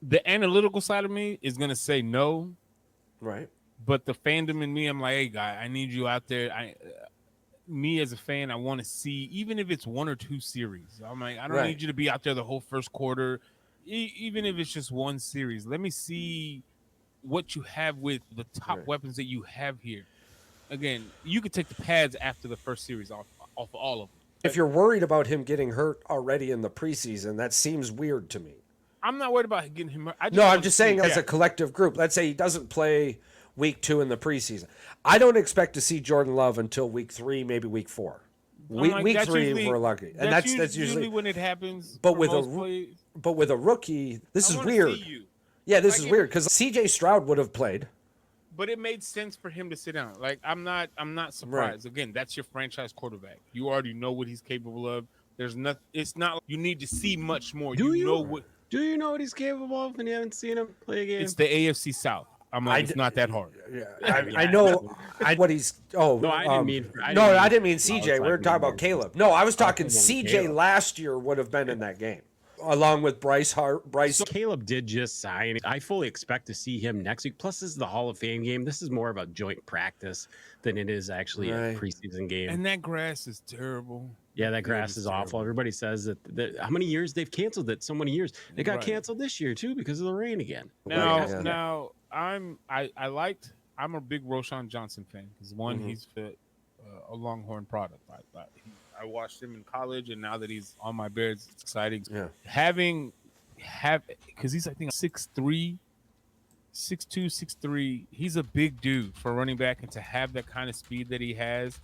The analytical side of me is going to say no. Right. But the fandom in me, I'm like, hey, guy, I need you out there. Me as a fan, I want to see, even if it's 1 or 2 series. I'm like, I don't need you to be out there the whole first quarter. Even if it's just 1 series, let me see what you have with the top weapons that you have here. Again, you could take the pads after the first series off all of them. If you're worried about him getting hurt already in the preseason, that seems weird to me. I'm not worried about getting him hurt. I'm just saying as a collective group. Let's say he doesn't play week 2 in the preseason. I don't expect to see Jordan Love until week 3, maybe week 4. Week 3, we're lucky, and that's usually when it happens. But with a rookie, this is weird. Yeah, this is weird because C.J. Stroud would have played. But it made sense for him to sit down. Like I'm not surprised. Right. Again, that's your franchise quarterback. You already know what he's capable of. There's nothing. It's not like you need to see much more. Do you know what he's capable of when you haven't seen him play a game? It's the AFC South. I'm like, it's not that hard. Yeah, I know what he's. Oh no, I didn't mean CJ. We were talking about Caleb. No, I was talking CJ. Last year would have been in that game, along with Bryce. So Caleb did just sign. I fully expect to see him next week. Plus, this is the Hall of Fame game. This is more of a joint practice than it is actually a preseason game. And that grass is terrible. Yeah, that grass is awful. Everybody says that how many years they've canceled it? So many years. It got canceled this year too because of the rain again. Now I'm a big Roshan Johnson fan because he's a Longhorn product. I watched him in college, and now that he's on my Bears, it's exciting. Yeah. Because he's I think 6'3", 6'2", 6'3". He's a big dude for running back, and to have that kind of speed that he has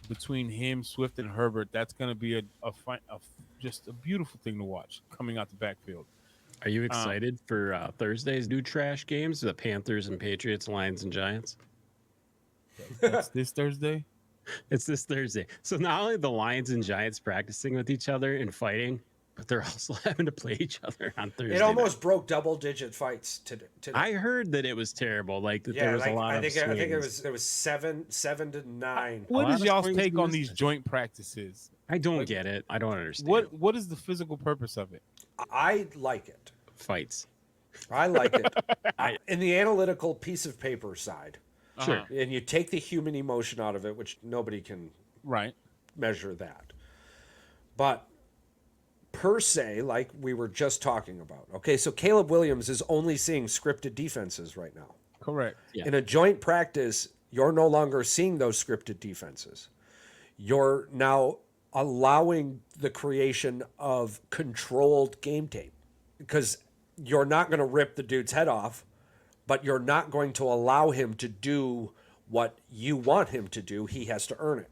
between him, Swift, and Herbert, that's going to be just a beautiful thing to watch coming out the backfield. Are you excited for Thursday's new trash games? The Panthers and Patriots, Lions and Giants. That's this Thursday? It's this Thursday. So not only the Lions and Giants practicing with each other and fighting, but they're also having to play each other on Thursday. It almost broke double-digit fights today. I heard that it was terrible. Like that there was a lot of swings. I think it was 7 to 9. What is y'all's take on these joint practices? I don't get it. I don't understand. What is the physical purpose of it? I like it. Fights. I like it. In the analytical piece of paper side, Sure. And you take the human emotion out of it, which nobody can Right. measure that. But per se, like we were just talking about, okay, so Caleb Williams is only seeing scripted defenses right now. Correct. Yeah. In a joint practice, you're no longer seeing those scripted defenses. You're now allowing the creation of controlled game tape because you're not going to rip the dude's head off, but you're not going to allow him to do what you want him to do. He has to earn it.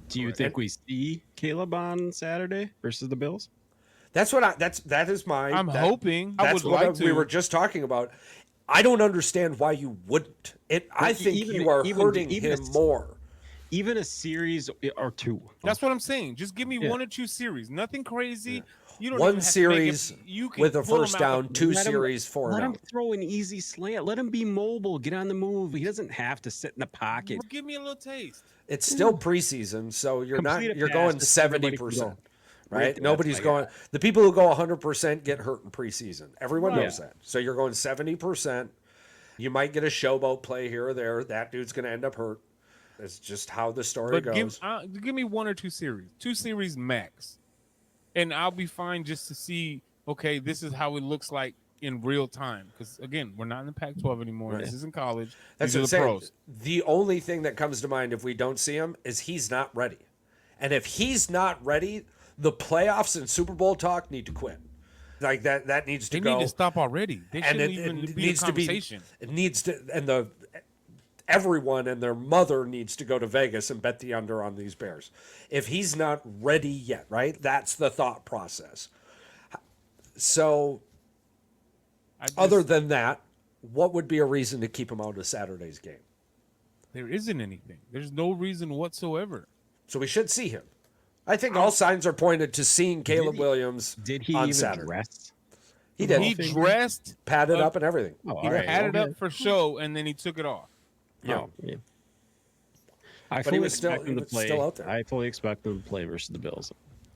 Do you think we see Caleb on Saturday versus the Bills? That's what that is my. I'm hoping. I That's would what like to. we were just talking about. I don't understand why you wouldn't. I think you are hurting him more. Even a series or two. That's what I'm saying. Just give me 1 or 2 series. Nothing crazy. You don't One even have series to make it, you can with a pull first him out. down, 2 series, 4 Let down. him throw an easy slant. Let him be mobile. Get on the move. He doesn't have to sit in the pocket. Give me a little taste. It's still preseason, so you're Complete a you're pass, going just everybody can 70%. go. Right? That's Nobody's my going. The people who go 100% get hurt in preseason. Everyone Right. knows that. So you're going 70%. You might get a showboat play here or there. That dude's going to end up hurt. It's just how the story But goes. give me 1 or 2 series. 2 series max. And I'll be fine just to see, okay, this is how it looks like in real time. Because, again, we're not in the Pac-12 anymore. Right. This isn't college. That's These are what the I'm saying. pros. The only thing that comes to mind if we don't see him is he's not ready. And if he's not ready, the playoffs and Super Bowl talk need to quit. Like that needs to They go. need to stop already. They And shouldn't it even be a needs to be. conversation. It needs to, and everyone and their mother needs to go to Vegas and bet the under on these Bears. If he's not ready yet, right? That's the thought process. So, other than that, what would be a reason to keep him out of Saturday's game? There isn't anything. There's no reason whatsoever. So we should see him. I think all signs are pointed to seeing Caleb Williams Did he on even Saturday. dress? He did. He dressed, padded up and everything. Oh, he all right. had it Okay. up for show, and then he took it off. Yeah. Oh, yeah. I But he fully was still- expect him he to was play. still out there. I fully expect him to play versus the Bills.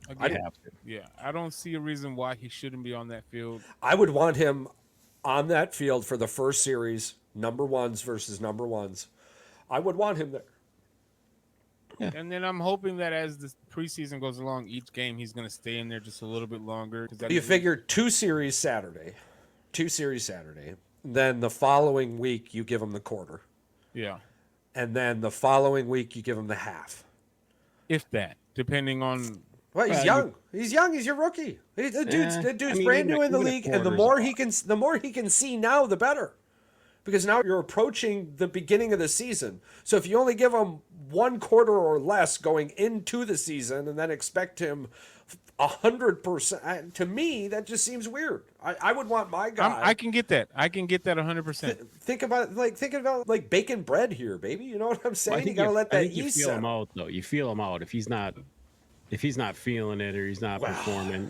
I Again, have to. yeah, I don't see a reason why he shouldn't be on that field. I would want him on that field for the first series, number ones versus number ones. I would want him there. Yeah. And then I'm hoping that as the preseason goes along, each game he's going to stay in there just a little bit longer. You figure 2 series Saturday. Then the following week you give him the quarter. Yeah, And then the following week you give him the half. if that, depending on. Well, he's Well, young. He's young. He's your rookie. The dude's I mean, brand new in the even a league, and the quarter's more he can see now, the better. Because now you're approaching the beginning of the season. So if you only give him 1 quarter or less going into the season, and then expect him 100%, to me that just seems weird. I would want my guy. I can get that. I can get that 100%. Think about like baking bread here, baby. You know what I'm Well, I saying? think You gotta let I that think you yeast feel him settle. out though. You feel him out if he's not feeling it or he's not performing.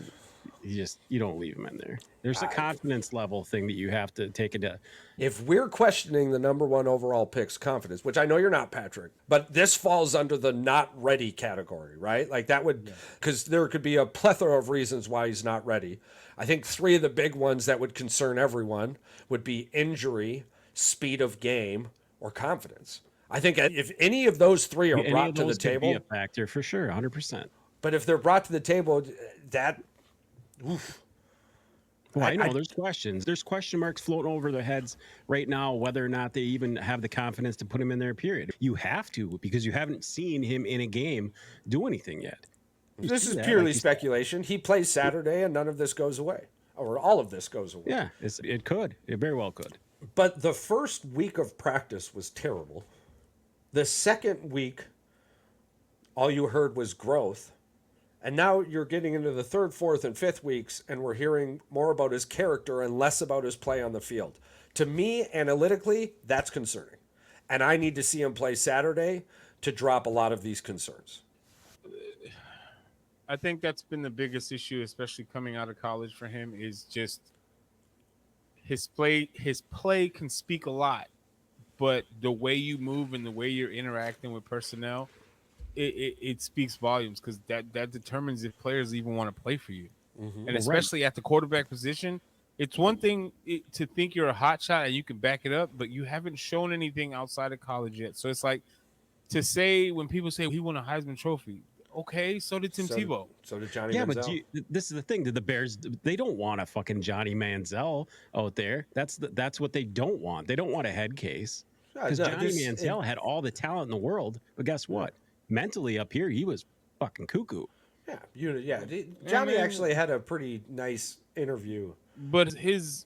You don't leave him in there. There's a confidence level thing that you have to take into. If we're questioning the number 1 overall pick's confidence, which I know you're not, Patrick, but this falls under the not ready category, right? Like that would, because there could be a plethora of reasons why he's not ready. I think 3 of the big ones that would concern everyone would be injury, speed of game, or confidence. I think if any of those 3 are Any brought of to the those could table, be a factor for sure, 100%. but if they're brought to the table, that, oof. Well, I know there's questions. There's question marks floating over their heads right now, whether or not they even have the confidence to put him in there, period. You have to, because you haven't seen him in a game do anything yet. This is purely speculation. He plays Saturday and none of this goes away, or all of this goes away. Yeah, it could. It very well could. But the first week of practice was terrible. The second week, all you heard was growth. And now you're getting into the 3rd, 4th, and 5th weeks, and we're hearing more about his character and less about his play on the field. To me, analytically, that's concerning. And I need to see him play Saturday to drop a lot of these concerns. I think that's been the biggest issue, especially coming out of college for him, is just his play. His play can speak a lot, but the way you move and the way you're interacting with personnel, it speaks volumes, because that determines if players even want to play for you. And especially at the quarterback position, It's one thing to think you're a hot shot and you can back it up, but you haven't shown anything outside of college yet. So it's like to say when people say he won a Heisman Trophy, okay, so did Tim Tebow. So did Johnny Yeah, Manziel. but this is the thing. The Bears, they don't want a fucking Johnny Manziel out there. That's what they don't want. They don't want a head case. Because Johnny Manziel had all the talent in the world, but guess what? Mentally up here, he was fucking cuckoo. Yeah, Johnny actually had a pretty nice interview. But his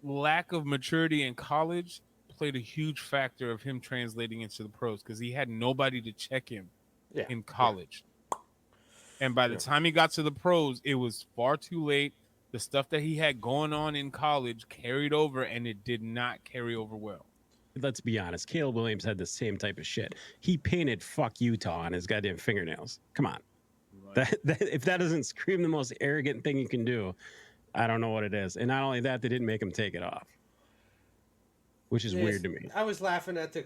lack of maturity in college played a huge factor of him translating into the pros because he had nobody to check him in college. And by the time he got to the pros, it was far too late. The stuff that he had going on in college carried over, and it did not carry over well. Let's be honest. Caleb Williams had the same type of shit. He painted "fuck Utah" on his goddamn fingernails. Come on. Right. If that doesn't scream the most arrogant thing you can do, I don't know what it is. And not only that, they didn't make him take it off, which is weird to me. I was laughing at the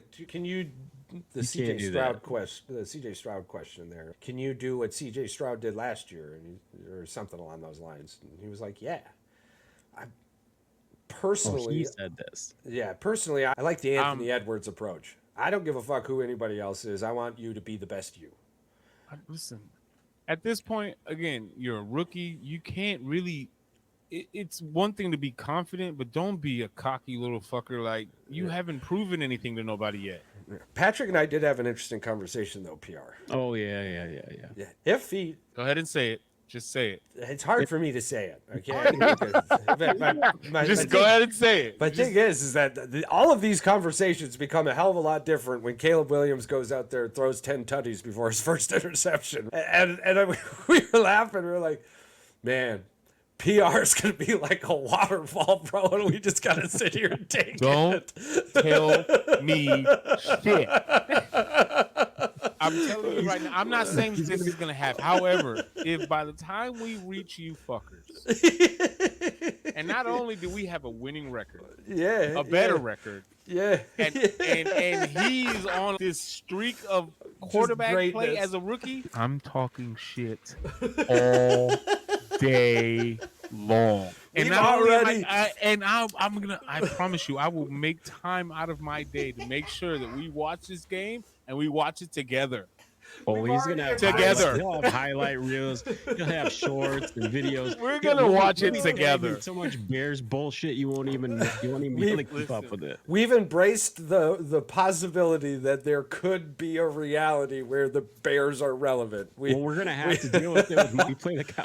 CJ Stroud question there. Can you do what CJ Stroud did last year, or something along those lines? And he was like, "Yeah." Personally, he said this. Yeah, personally, I like the Anthony Edwards approach. I don't give a fuck who anybody else is. I want you to be the best you. Listen, at this point, again, you're a rookie. You can't really. It's one thing to be confident, but don't be a cocky little fucker. Like, you haven't proven anything to nobody yet. Patrick and I did have an interesting conversation, though, PR. Oh, yeah. If he... Go ahead and say it. Just say it. It's hard for me to say it, okay? Just go ahead and say it. But the thing is that all of these conversations become a hell of a lot different when Caleb Williams goes out there and throws 10 tutties before his first interception. And we were laughing. We were like, man... PR is going to be like a waterfall, bro, and we just got to sit here and take it. Tell me shit. I'm telling you right now, I'm not saying this is going to happen. However, if by the time we reach you fuckers, and not only do we have a winning record, a better record, and he's on this streak of quarterback play as a rookie, I'm talking shit all day long. And I promise you, I will make time out of my day to make sure that we watch this game and we watch it together. Oh, he's gonna have together. He'll have highlight reels. He'll have shorts and videos. We're gonna watch it together. So much Bears bullshit, you won't even be able to keep up with it. We've embraced the possibility that there could be a reality where the Bears are relevant. We're gonna have to deal with it.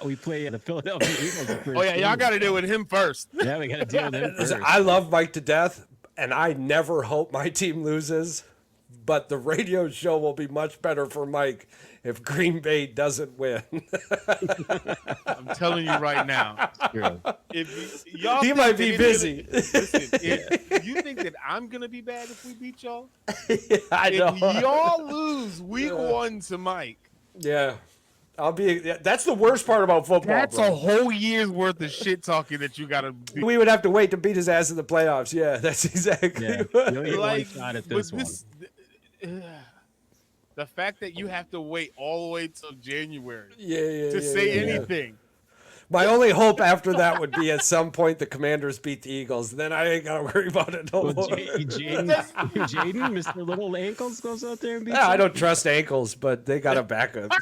We play the Philadelphia Eagles. Oh yeah, y'all got to deal with him first. Yeah, we got to deal with him first. I love Mike to death, and I never hope my team loses. But the radio show will be much better for Mike if Green Bay doesn't win. I'm telling you right now. If y'all he might be busy. Listen, if you think that I'm going to be bad if we beat y'all, I know. If y'all lose week 1 to Mike. Yeah. That's the worst part about football. That's a whole year's worth of shit talking that you gotta do. We would have to wait to beat his ass in the playoffs. Yeah, that's exactly what like, shot at this one. The fact that you have to wait all the way till January to say anything. My only hope after that would be at some point the Commanders beat the Eagles. Then I ain't gotta worry about it no more. Jaden, Mr. Little Ankles goes out there and beats I don't trust ankles, but they got a backup.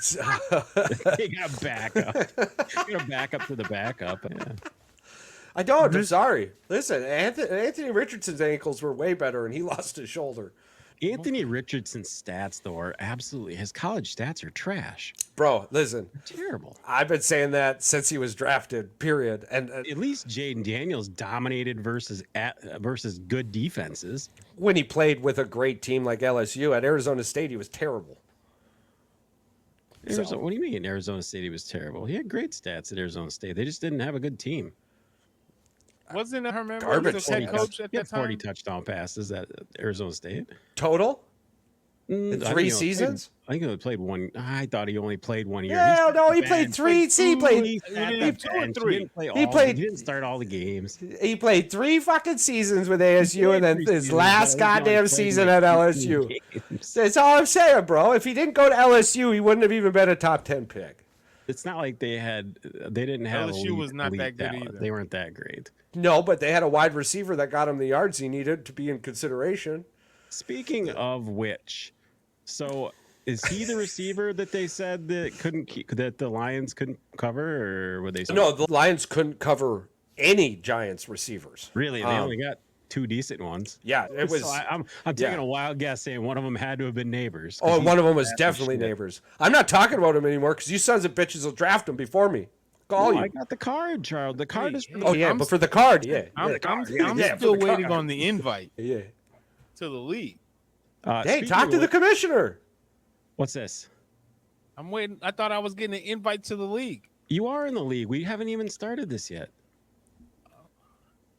They got a backup. They got a backup for the backup. Yeah. I don't. I'm sorry. Listen, Anthony Richardson's ankles were way better, and he lost his shoulder. Anthony Richardson's stats, though, are absolutely... His college stats are trash. Bro, listen. They're terrible. I've been saying that since he was drafted, period. And at least Jaden Daniels dominated versus good defenses. When he played with a great team like LSU, at Arizona State, he was terrible. What do you mean Arizona State he was terrible? He had great stats at Arizona State. They just didn't have a good team. Wasn't Herman garbage head coach at that time? 40 touchdown passes at Arizona State. Total? In 3 seasons? I think he only played one. I thought he only played 1 year. Yeah, no, he played 3. He played 2 or 3. He didn't start all the games. He played 3 fucking seasons with ASU, and then his last goddamn season at LSU. That's all I'm saying, bro. If he didn't go to LSU, he wouldn't have even been a top 10 pick. It's not like they didn't have LSU was not that good talent. either. They weren't that great. No, but they had a wide receiver that got him the yards he needed to be in consideration. Speaking of which, so is he the receiver that they said that the Lions couldn't cover, or were they? No, the Lions couldn't cover any Giants receivers. Really, they only got 2 decent ones. Yeah, it was. So I'm taking a wild guess saying one of them had to have been Neighbors. Oh, one of them was definitely Neighbors. I'm not talking about him anymore because you sons of bitches will draft him before me. Call you. I got the card, Charles. The card is. Oh yeah, but for the card, yeah. I'm Yeah, still for the waiting card. on the invite Yeah. to the league. Hey, talk to the commissioner. What's this? I'm waiting. I thought I was getting an invite to the league. You are in the league. We haven't even started this yet.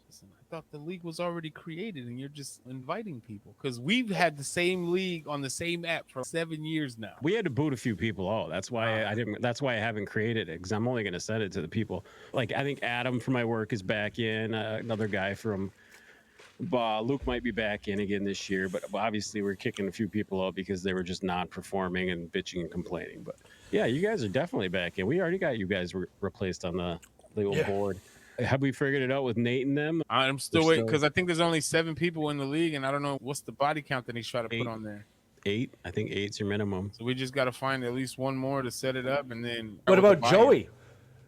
Listen, I thought the league was already created, and you're just inviting people because we've had the same league on the same app for 7 years now. We had to boot a few people out. That's why I didn't. That's why I haven't created it because I'm only going to send it to the people. Like I think Adam from my work is back in. Another guy from Luke might be back in again this year, but obviously we're kicking a few people out because they were just not performing and bitching and complaining. But yeah, you guys are definitely back in. We already got you guys replaced on the old board. Have we figured it out with Nate and them? I'm still waiting because I think there's only 7 people in the league, and I don't know what's the body count that he's trying to put on there. 8. I think 8's your minimum. So we just got to find at least one more to set it up, and then. What about Joey?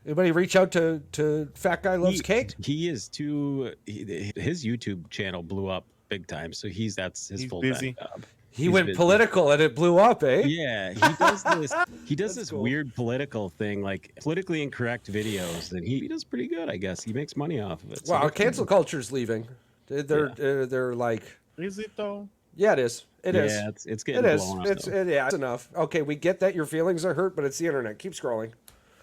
Anybody reach out to Fat Guy Loves Cake? He is too. His YouTube channel blew up big time, so that's his full time job. He went political and it blew up, eh? Yeah, he does this. He does this weird political thing, like politically incorrect videos, and he does pretty good, I guess. He makes money off of it. So Wow, cancel culture's leaving. They're like. Is it though? Yeah, it is. It is. Yeah, it's getting blown up. It's enough. Okay, we get that your feelings are hurt, but it's the internet. Keep scrolling.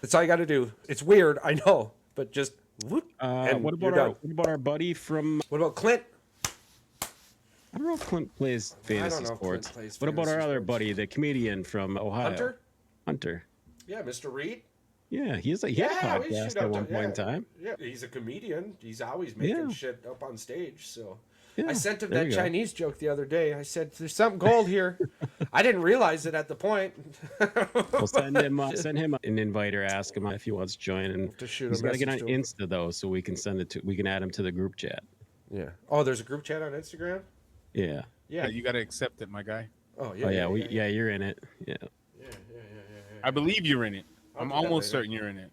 That's all you got to do. It's weird, I know, but just whoop. And what about our buddy from? What about Clint? I don't know if Clint plays fantasy sports. What about our other buddy, the comedian from Ohio? Hunter. Yeah, Mr. Reed. Yeah, he had a podcast at one point in time. Yeah, he's a comedian. He's always making shit up on stage. So Yeah, I sent him that Chinese joke the other day. I said, "There's something gold here." I didn't realize it at the point. We'll send him an invite or ask him if he wants to join. And to shoot he's got to get on him. Insta though, so we can add him to the group chat. Yeah. Oh, there's a group chat on Instagram. Yeah. Yeah. You got to accept it, my guy. Oh yeah. Oh yeah. You're in it. Yeah. I believe you're in it. I'm almost certain you're in it.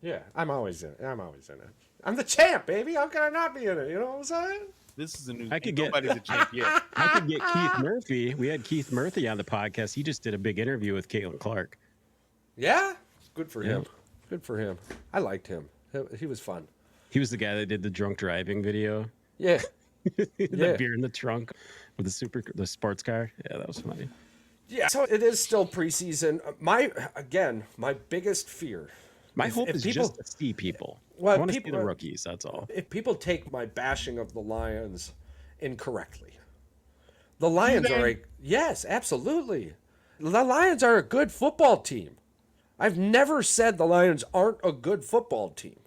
Yeah, I'm always in it. I'm the champ, baby. How can I not be in it? You know what I'm saying? This is a new. Nobody's a champ yet. I could get Keith Murphy. We had Keith Murphy on the podcast. He just did a big interview with Caitlin Clark. Yeah, good for him. Good for him. I liked him. He was fun. He was the guy that did the drunk driving video. Yeah. The beer in the trunk with the sports car. Yeah, that was funny. Yeah. So it is still preseason. My biggest fear. My hope is people, just to see people. Well, I want to see the rookies. That's all. If people take my bashing of the Lions incorrectly, the Lions are yes, absolutely. The Lions are a good football team. I've never said the Lions aren't a good football team.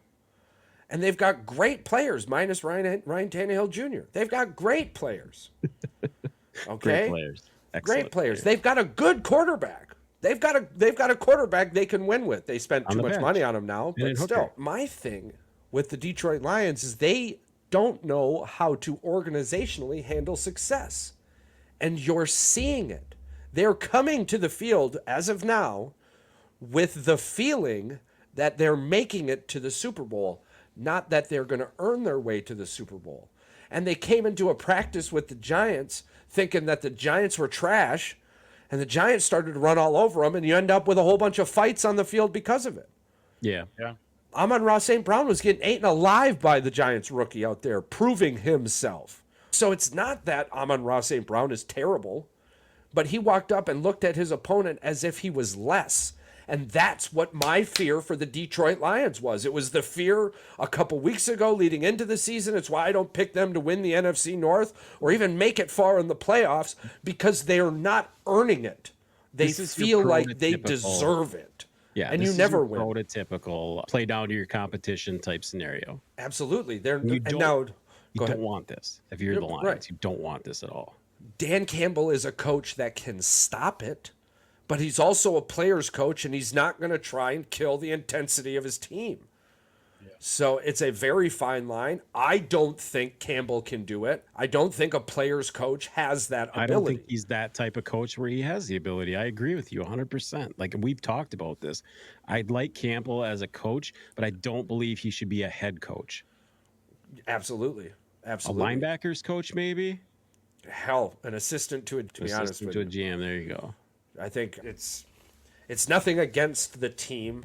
And they've got great players, minus Ryan Tannehill Jr. They've got great players. Okay? Great players. Great players. They've got a good quarterback. They've got a quarterback they can win with. They spent too much money on him now, but still. My thing with the Detroit Lions is they don't know how to organizationally handle success. And you're seeing it. They're coming to the field as of now with the feeling that they're making it to the Super Bowl, not that they're going to earn their way to the Super Bowl. And they came into a practice with the Giants thinking that the Giants were trash, and the Giants started to run all over them, and you end up with a whole bunch of fights on the field because of it. Yeah. Amon-Ra St. Brown was getting eaten alive by the Giants rookie out there, proving himself. So it's not that Amon-Ra St. Brown is terrible, but he walked up and looked at his opponent as if he was less. And that's what my fear for the Detroit Lions was. It was the fear a couple weeks ago leading into the season. It's why I don't pick them to win the NFC North or even make it far in the playoffs, because they are not earning it. They feel like they deserve it. Yeah, and you never win. Prototypical play down to your competition type scenario. Absolutely. You don't want this. If you're the Lions, you don't want this at all. Dan Campbell is a coach that can stop it, but he's also a player's coach, and he's not going to try and kill the intensity of his team. So it's a very fine line. I don't think Campbell can do it. I don't think a player's coach has that ability. I don't think he's that type of coach where he has the ability. I agree with you 100%. Like, we've talked about this. I'd like Campbell as a coach, but I don't believe he should be a head coach. Absolutely. A Absolutely. linebackers coach, maybe? Hell, an assistant to it, to be honest with to a you. GM. There you go. I think it's nothing against the team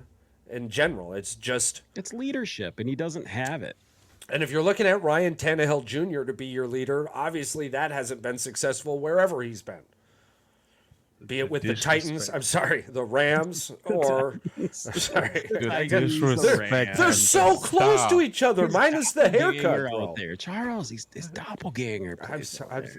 in general. It's just, It's leadership, and he doesn't have it. and if you're looking at Ryan Tannehill Jr. to be your leader, obviously that hasn't been successful wherever he's been. Be it with the Titans, I'm sorry, the Rams, or I'm sorry. They're so close to each other, minus the haircut, bro. Out there. Charles, he's doppelganger.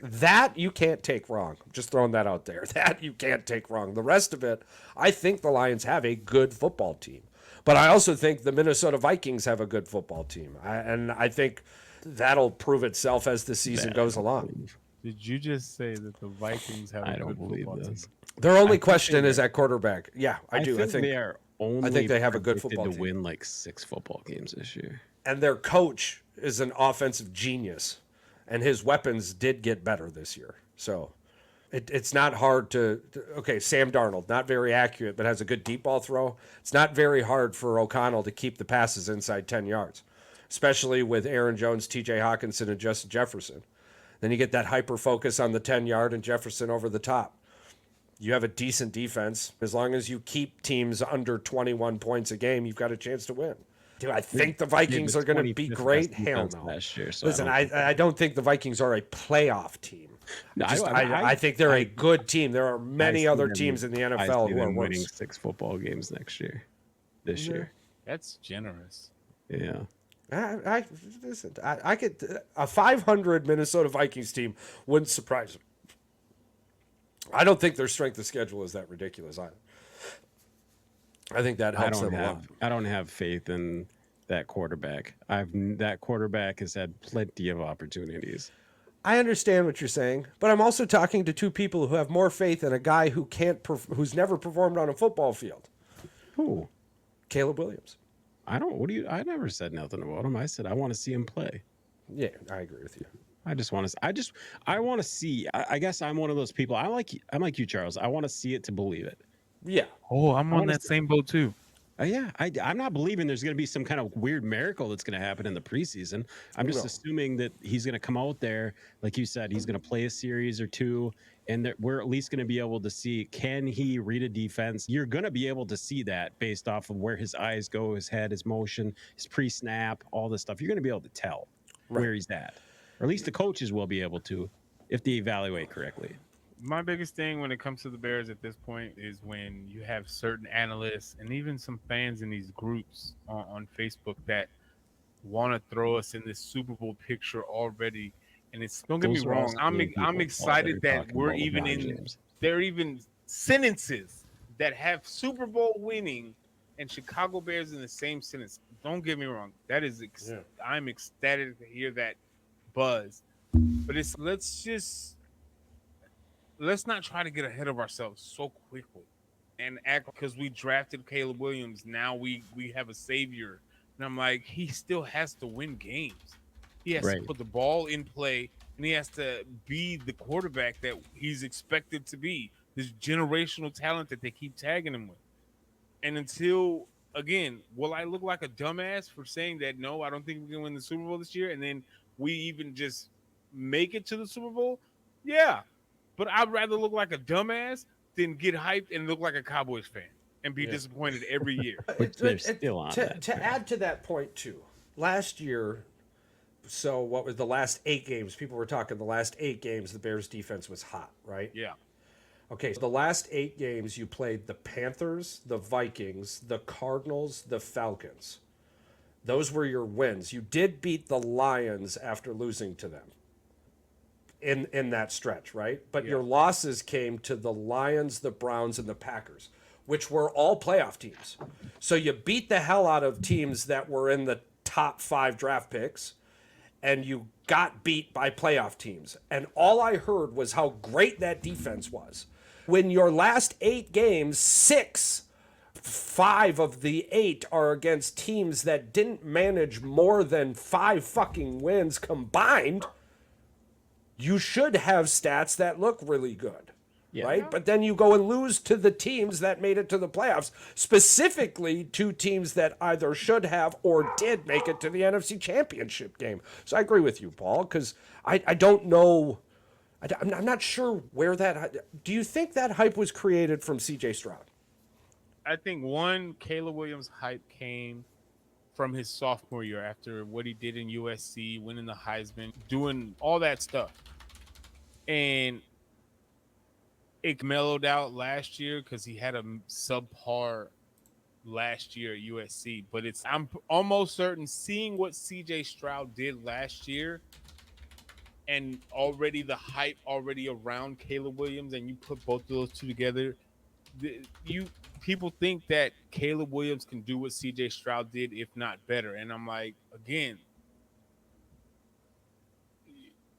That you can't take wrong. I'm just throwing that out there. That you can't take wrong. The rest of it, I think the Lions have a good football team. But I also think the Minnesota Vikings have a good football team. And I think that'll prove itself as the season goes along. Did you just say that the Vikings have a good football team? Their only question is at quarterback. Yeah, I do. I think they are only. I think they have a good football to team. win like 6 football games this year. And their coach is an offensive genius, and his weapons did get better this year. So it's not hard to. Okay, Sam Darnold, not very accurate, but has a good deep ball throw. It's not very hard for O'Connell to keep the passes inside 10 yards, especially with Aaron Jones, T.J. Hawkinson, and Justin Jefferson. Then you get that hyper focus on the 10-yard and Jefferson over the top. You have a decent defense. As long as you keep teams under 21 points a game, you've got a chance to win. Do I think the Vikings are going to be great? Hell no. Last year, so Listen, I don't think the Vikings are a playoff team. No, I think they're a good team. There are many other teams in the NFL who are winning 6 football games next year. This year. That's generous. Yeah. Listen, I could a 500 Minnesota Vikings team wouldn't surprise me. I don't think their strength of schedule is that ridiculous either. I think that helps them a lot. I don't have faith in that quarterback. That quarterback has had plenty of opportunities. I understand what you're saying, but I'm also talking to two people who have more faith in a guy who's never performed on a football field. Who? Caleb Williams. I never said nothing about him. I said I want to see him play. Yeah, I agree with you. I want to see. I guess I'm one of those people. I'm like you, Charles. I want to see it to believe it. Yeah. Oh, I'm on that same boat too. Yeah, I'm not believing there's going to be some kind of weird miracle that's going to happen in the preseason. I'm just assuming that he's going to come out there, like you said, he's going to play a series or two, and that we're at least going to be able to see, can he read a defense? You're going to be able to see that based off of where his eyes go, his head, his motion, his pre-snap, all this stuff. You're going to be able to tell where he's at. Or at least the coaches will be able to if they evaluate correctly. My biggest thing when it comes to the Bears at this point is when you have certain analysts and even some fans in these groups on Facebook that want to throw us in this Super Bowl picture already. And it's, don't get me wrong, I'm excited that we're even in, there are even sentences that have Super Bowl winning and Chicago Bears in the same sentence. Don't get me wrong. That is, I'm ecstatic to hear that buzz. But it's, let's not try to get ahead of ourselves so quickly and act because we drafted Caleb Williams. Now we have a savior. And I'm like, he still has to win games. He has to put the ball in play, and he has to be the quarterback that he's expected to be, this generational talent that they keep tagging him with. And until, again, will I look like a dumbass for saying that, no, I don't think we can win the Super Bowl this year, and then we even just make it to the Super Bowl? Yeah. But I'd rather look like a dumbass than get hyped and look like a Cowboys fan and be disappointed every year. To add to that point, too, last year, so what was the last 8 games? People were talking the last 8 games, the Bears' defense was hot, right? Yeah. Okay, so the last 8 games, you played the Panthers, the Vikings, the Cardinals, the Falcons. Those were your wins. You did beat the Lions after losing to them in that stretch, right? But your losses came to the Lions, the Browns, and the Packers, which were all playoff teams. So you beat the hell out of teams that were in the top 5 draft picks, and you got beat by playoff teams. And all I heard was how great that defense was. When your last 8 games, 5 of the 8 are against teams that didn't manage more than 5 fucking wins combined, you should have stats that look really good. Yeah. Right? But then you go and lose to the teams that made it to the playoffs, specifically to teams that either should have or did make it to the NFC Championship game. So I agree with you, Paul, because I don't know. I'm not sure where that. Do you think that hype was created from CJ Stroud? I think Caleb Williams' hype came from his sophomore year after what he did in USC, winning the Heisman, doing all that stuff. And it mellowed out last year because he had a subpar last year at USC. But I'm almost certain seeing what CJ Stroud did last year and already the hype already around Caleb Williams, and you put both of those two together, people think that Caleb Williams can do what CJ Stroud did, if not better. And I'm like, again,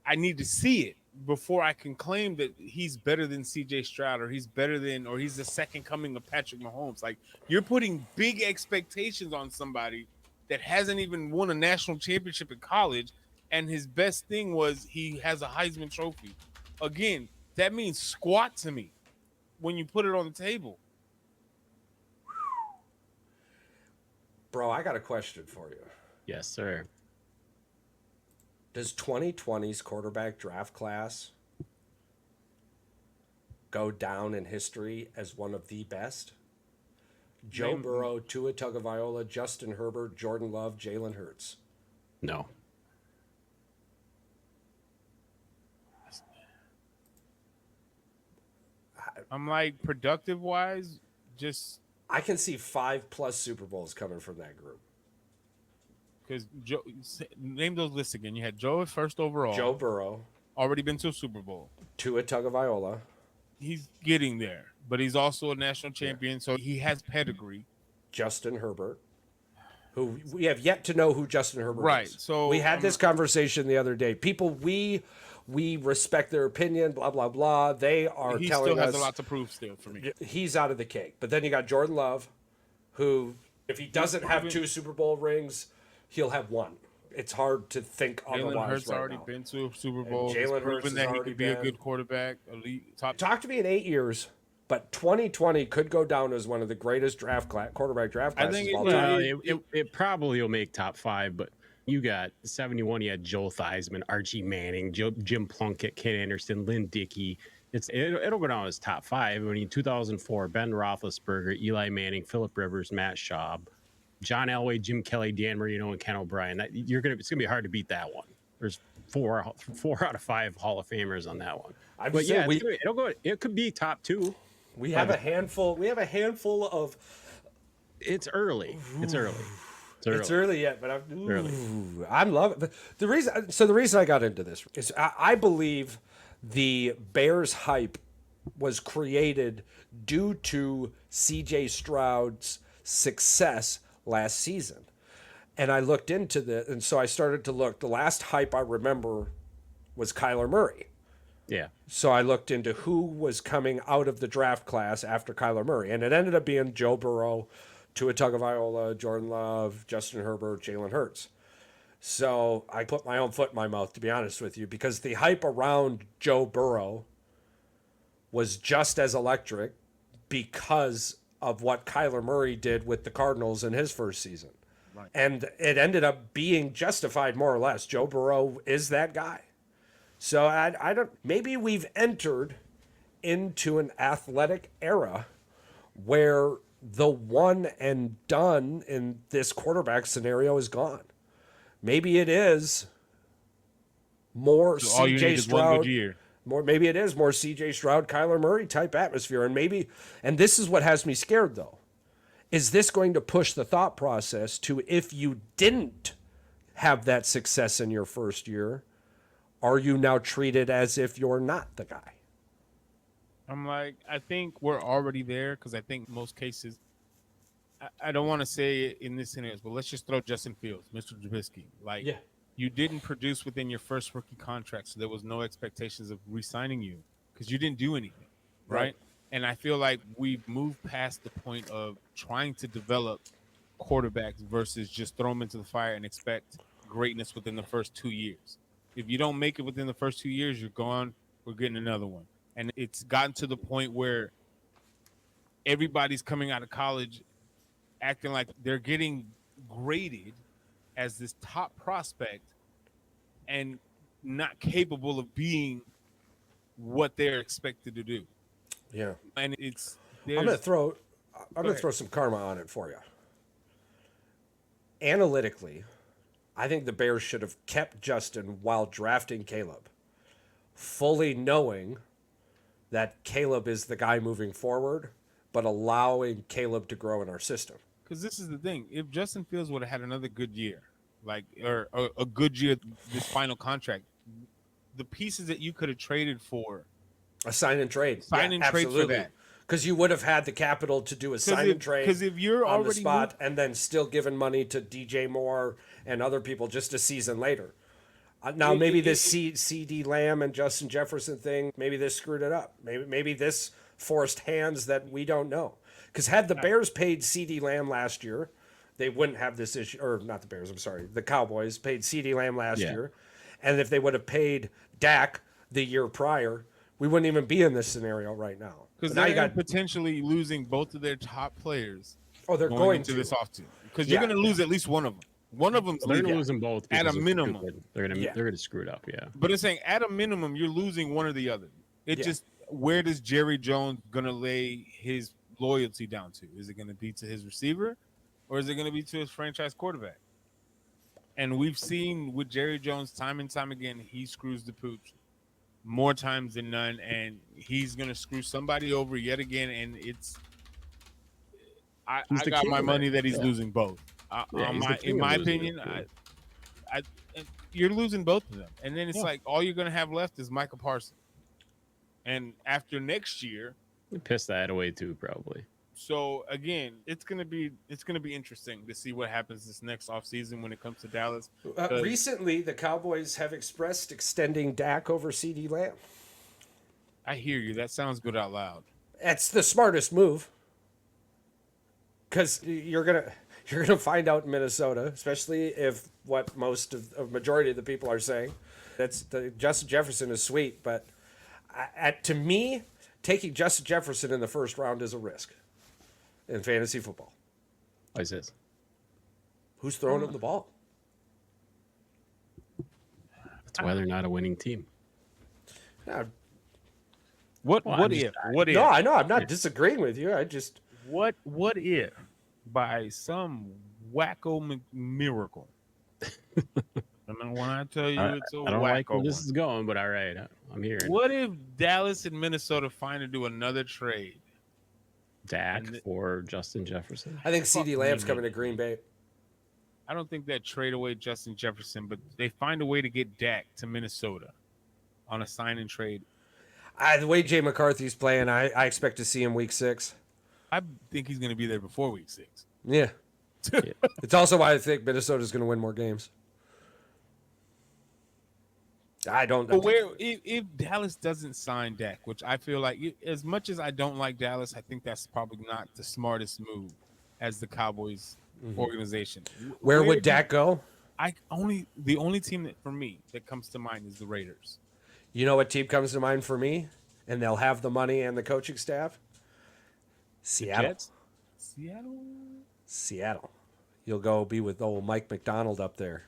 I need to see it before I can claim that he's better than CJ Stroud or he's the second coming of Patrick Mahomes. Like, you're putting big expectations on somebody that hasn't even won a national championship in college, and his best thing was he has a Heisman Trophy. Again, that means squat to me when you put it on the table. Bro, I got a question for you. Yes, sir. Does 2020's quarterback draft class go down in history as one of the best? Joe Burrow, Tua Tagovailoa, Justin Herbert, Jordan Love, Jalen Hurts. No. I'm like, productive wise, I can see 5+ Super Bowls coming from that group. Because name those lists again. You had Joe first overall. Joe Burrow. Already been to a Super Bowl. Tua Tagovailoa. He's getting there, but he's also a national champion, so he has pedigree. Justin Herbert, who we have yet to know who Justin Herbert is. Right. So we had this conversation the other day. People, we respect their opinion, blah, blah, blah. They are he telling us. He still has a lot to prove still for me. He's out of the cake. But then you got Jordan Love, who, if he doesn't have 2 Super Bowl rings, he'll have 1. It's hard to think otherwise. Jalen Hurts right already now. been to a Super Bowl. Jalen Hurts proven that he could be been. a good quarterback, elite top. Talk to me in 8 years, but 2020 could go down as one of the greatest quarterback draft classes. I think of all time. It probably will make top 5, but you got 71. You had Joe Theismann, Archie Manning, Jim Plunkett, Ken Anderson, Lynn Dickey. It'll go down as top 5. I mean, 2004, Ben Roethlisberger, Eli Manning, Phillip Rivers, Matt Schaub, John Elway, Jim Kelly, Dan Marino, and Ken O'Brien. It's gonna be hard to beat that one. There's 4 out of 5 Hall of Famers on that one. But yeah, it'll go. It could be top 2. We have a handful. We have a handful of. It's early. It's early. It's early yet, but early. I'm loving the reason. So the reason I got into this is I believe the Bears hype was created due to CJ Stroud's success last season. And I looked into and so I started to look. The last hype I remember was Kyler Murray. Yeah. So I looked into who was coming out of the draft class after Kyler Murray, and it ended up being Joe Burrow, Tua Tagovailoa, Jordan Love, Justin Herbert, Jalen Hurts. So I put my own foot in my mouth, to be honest with you, because the hype around Joe Burrow was just as electric because of what Kyler Murray did with the Cardinals in his first season. Right. And it ended up being justified more or less. Joe Burrow is that guy. So I don't. Maybe we've entered into an athletic era where the one and done in this quarterback scenario is gone. Maybe it is more so CJ Stroud. Maybe it is more CJ Stroud, Kyler Murray type atmosphere, and this is what has me scared though. Is this going to push the thought process to, if you didn't have that success in your first year, are you now treated as if you're not the guy? I'm like, I think we're already there because I think most cases, I don't want to say it in this scenario, but let's just throw Justin Fields, Mr. Trubisky. Like, yeah. You didn't produce within your first rookie contract, so there was no expectations of re-signing you because you didn't do anything, right? And I feel like we've moved past the point of trying to develop quarterbacks versus just throw them into the fire and expect greatness within the first 2 years. If you don't make it within the first 2 years, you're gone. We're getting another one. And it's gotten to the point where everybody's coming out of college acting like they're getting graded as this top prospect and not capable of being what they're expected to do. Yeah. And I'm gonna throw some karma on it for you. Analytically, I think the Bears should have kept Justin while drafting Caleb, fully knowing that Caleb is the guy moving forward, but allowing Caleb to grow in our system. Because this is the thing. If Justin Fields would have had another good year, or a good year, this final contract, the pieces that you could have traded for. A sign and trade. Trade for that. Because you would have had the capital to do a sign and trade because if you're on the already spot and then still giving money to DJ Moore and other people just a season later. Now, maybe this CD Lamb and Justin Jefferson thing, maybe this screwed it up. Maybe this forced hands that we don't know. Because had the Bears paid CD Lamb last year, they wouldn't have this issue. Or not the Bears, I'm sorry. The Cowboys paid CD Lamb last year. And if they would have paid Dak the year prior, we wouldn't even be in this scenario right now. Because now you got potentially losing both of their top players. Oh, they're going into this offseason. Because you're going to lose at least one of them. One of them's they're going to lose them both at a minimum. They're going to screw it up, yeah. But it's saying at a minimum, you're losing one or the other. Just where does Jerry Jones going to lay his loyalty down to? Is it going to be to his receiver, or is it going to be to his franchise quarterback? And we've seen with Jerry Jones time and time again, he screws the pooch more times than none, and he's going to screw somebody over yet again. And I got my money that he's losing both. In my opinion, you're losing both of them. And then it's like all you're going to have left is Micah Parsons. And after next year, you piss that away too, probably. So again, it's gonna be interesting to see what happens this next offseason when it comes to Dallas. Recently, the Cowboys have expressed extending Dak over CD Lamb. I hear you. That sounds good out loud. That's the smartest move, because you're gonna find out in Minnesota, especially if what most of a majority of the people are saying, Justin Jefferson is sweet, but to me, taking Justin Jefferson in the first round is a risk in fantasy football. Why is this? Who's throwing him the ball? That's why they're not a winning team. Yeah. What if? No, I know. I'm not disagreeing with you. I just what if by some wacko miracle. I mean, when I tell you it's a wacko. I don't like where this is going, but all right, I'm here. What if Dallas and Minnesota find to do another trade? Dak for Justin Jefferson? I think CD Lamb's coming to Green Bay. I don't think that trade away Justin Jefferson, but they find a way to get Dak to Minnesota on a sign and trade. The way Jay McCarthy's playing, I expect to see him week 6. I think he's going to be there before week 6. Yeah. It's also why I think Minnesota's going to win more games. I don't know. But if Dallas doesn't sign Dak, which I feel like, as much as I don't like Dallas, I think that's probably not the smartest move as the Cowboys organization. Where would Dak go? The only team that for me that comes to mind is the Raiders. You know what team comes to mind for me? And they'll have the money and the coaching staff? Seattle. Jets? Seattle. You'll go be with old Mike McDonald up there.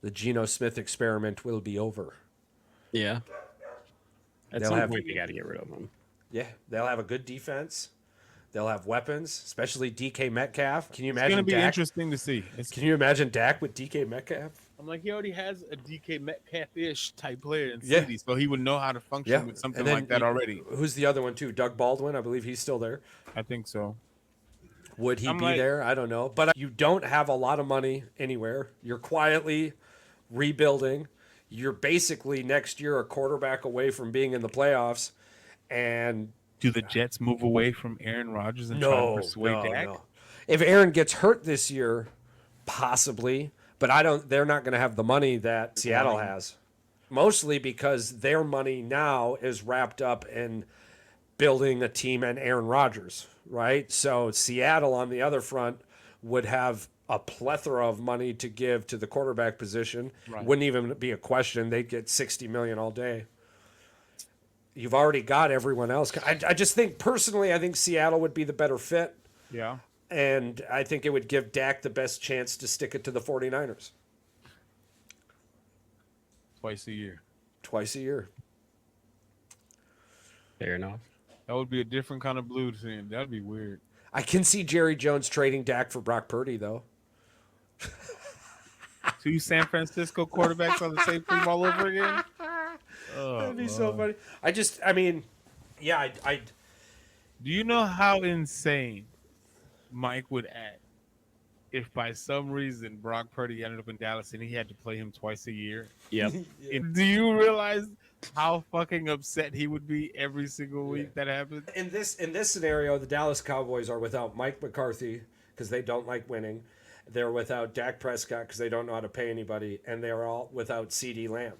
The Geno Smith experiment will be over. Yeah. At some point, you got to get rid of them. Yeah, they'll have a good defense. They'll have weapons, especially DK Metcalf. Can you imagine? It's going to be Dak? interesting to see. Can you imagine Dak with DK Metcalf? I'm like, he already has a DK Metcalf-ish type player in City, so he would know how to function with something like that already. Who's the other one too? Doug Baldwin, I believe he's still there. I think so. Would he be there? I don't know. But you don't have a lot of money anywhere. You're quietly rebuilding. You're basically next year a quarterback away from being in the playoffs. And do the Jets move away from Aaron Rodgers and try to persuade Dak? No. If Aaron gets hurt this year, possibly. But they're not going to have the money that Seattle has. Mostly because their money now is wrapped up in building a team and Aaron Rodgers, right? So Seattle on the other front would have a plethora of money to give to the quarterback position. Right. Wouldn't even be a question. They'd get $60 million all day. You've already got everyone else. I just think, personally, I think Seattle would be the better fit. Yeah. And I think it would give Dak the best chance to stick it to the 49ers. Twice a year. Twice a year. Fair enough. That would be a different kind of blue to him. That'd be weird. I can see Jerry Jones trading Dak for Brock Purdy, though. 2 San Francisco quarterbacks on the same team all over again? Oh, That'd be so funny. I mean, yeah, I Do you know how insane Mike would act if by some reason Brock Purdy ended up in Dallas and he had to play him twice a year? Yep. Do you realize how fucking upset he would be every single week that happens? in this scenario, the Dallas Cowboys are without Mike McCarthy because they don't like winning. They're without Dak Prescott because they don't know how to pay anybody, and they're all without CeeDee Lamb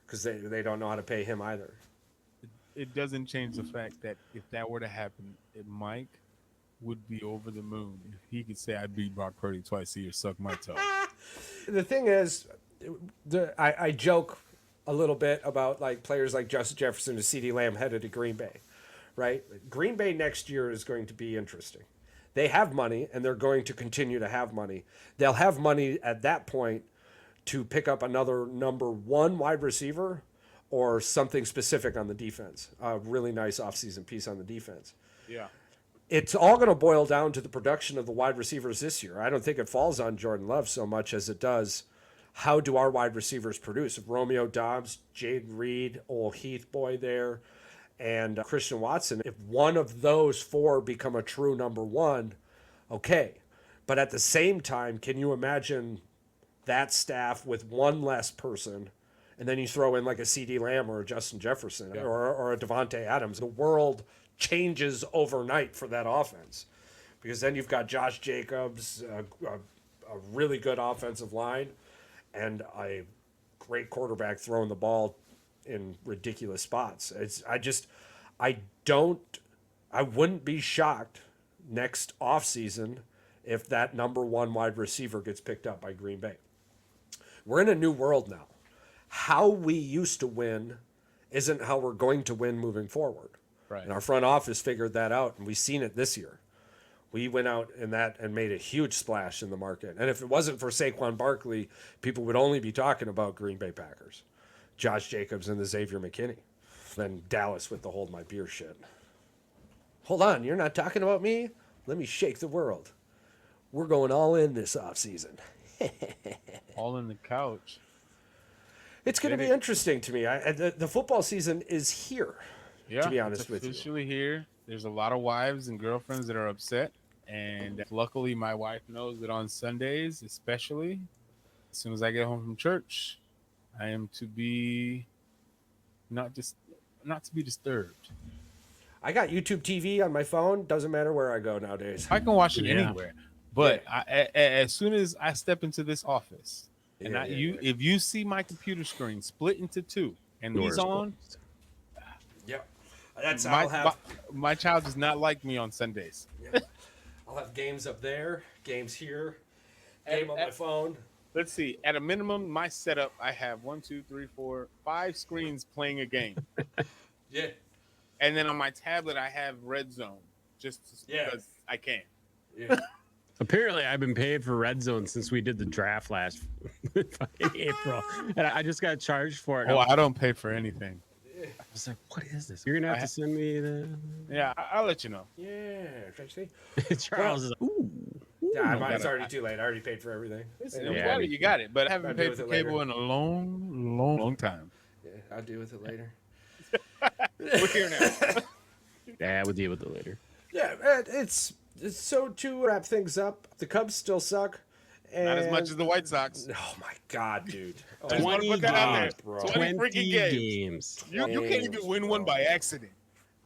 because they don't know how to pay him either. It doesn't change the fact that if that were to happen, Mike would be over the moon if he could say, I beat Brock Purdy twice a year, suck my toe. The thing is, I joke a little bit about like players like Justin Jefferson and CeeDee Lamb headed to Green Bay, right? Green Bay next year is going to be interesting. They have money, and they're going to continue to have money. They'll have money at that point to pick up another number 1 wide receiver or something specific on the defense. A really nice offseason piece on the defense. Yeah. It's all going to boil down to the production of the wide receivers this year. I don't think it falls on Jordan Love so much as it does how do our wide receivers produce. If Romeo Dobbs, Jaden Reed, old Heath boy there, and Christian Watson, if one of those 4 become a true number 1, okay. But at the same time, can you imagine that staff with 1 less person, and then you throw in like a CeeDee Lamb or a Justin Jefferson or a Devontae Adams? The world changes overnight for that offense, because then you've got Josh Jacobs, a really good offensive line, and a great quarterback throwing the ball in ridiculous spots. I wouldn't be shocked next offseason if that number 1 wide receiver gets picked up by Green Bay. We're in a new world now. How we used to win isn't how we're going to win moving forward. Right. And our front office figured that out, and we've seen it this year. We went out in that and made a huge splash in the market. And if it wasn't for Saquon Barkley, people would only be talking about Green Bay Packers, Josh Jacobs, and the Xavier McKinney. Then Dallas with the hold my beer shit. Hold on, you're not talking about me? Let me shake the world. We're going all in this offseason. All in the couch. It's going to be interesting to me. The football season is here, Yeah, to be honest it's with you. officially here. There's a lot of wives and girlfriends that are upset. And luckily, my wife knows that on Sundays, especially, as soon as I get home from church, I am to be not to be disturbed. I got YouTube TV on my phone. Doesn't matter where I go nowadays. I can watch it Yeah. anywhere. But as soon as I step into this office, and if you see my computer screen split into 2 and Doors he's on, Yep. That's I'll have. my child does not like me on Sundays. I'll have games up there, games here, game on my phone. Let's see. At a minimum, my setup, I have 5 screens playing a game. Yeah. And then on my tablet, I have Red Zone, just because I can. Yeah. Apparently, I've been paying for Red Zone since we did the draft last fucking April, and I just got charged for it. Oh, I don't pay for anything. I was like, "What is this? You're gonna have to send me the." Yeah, I'll let you know. Yeah. See? Charles is like, "Ooh." Nah, it's already too late. I already paid for everything. You got it. But I haven't I'll paid deal for with it cable in a long time. Yeah, I'll deal with it later. We're here now. Yeah, we'll deal with it later. Yeah, it's so to wrap things up. The Cubs still suck. And... Not as much as the White Sox. Oh my God, dude! I just want to put that out there. bro. 20 freaking games. You can't even win one by accident.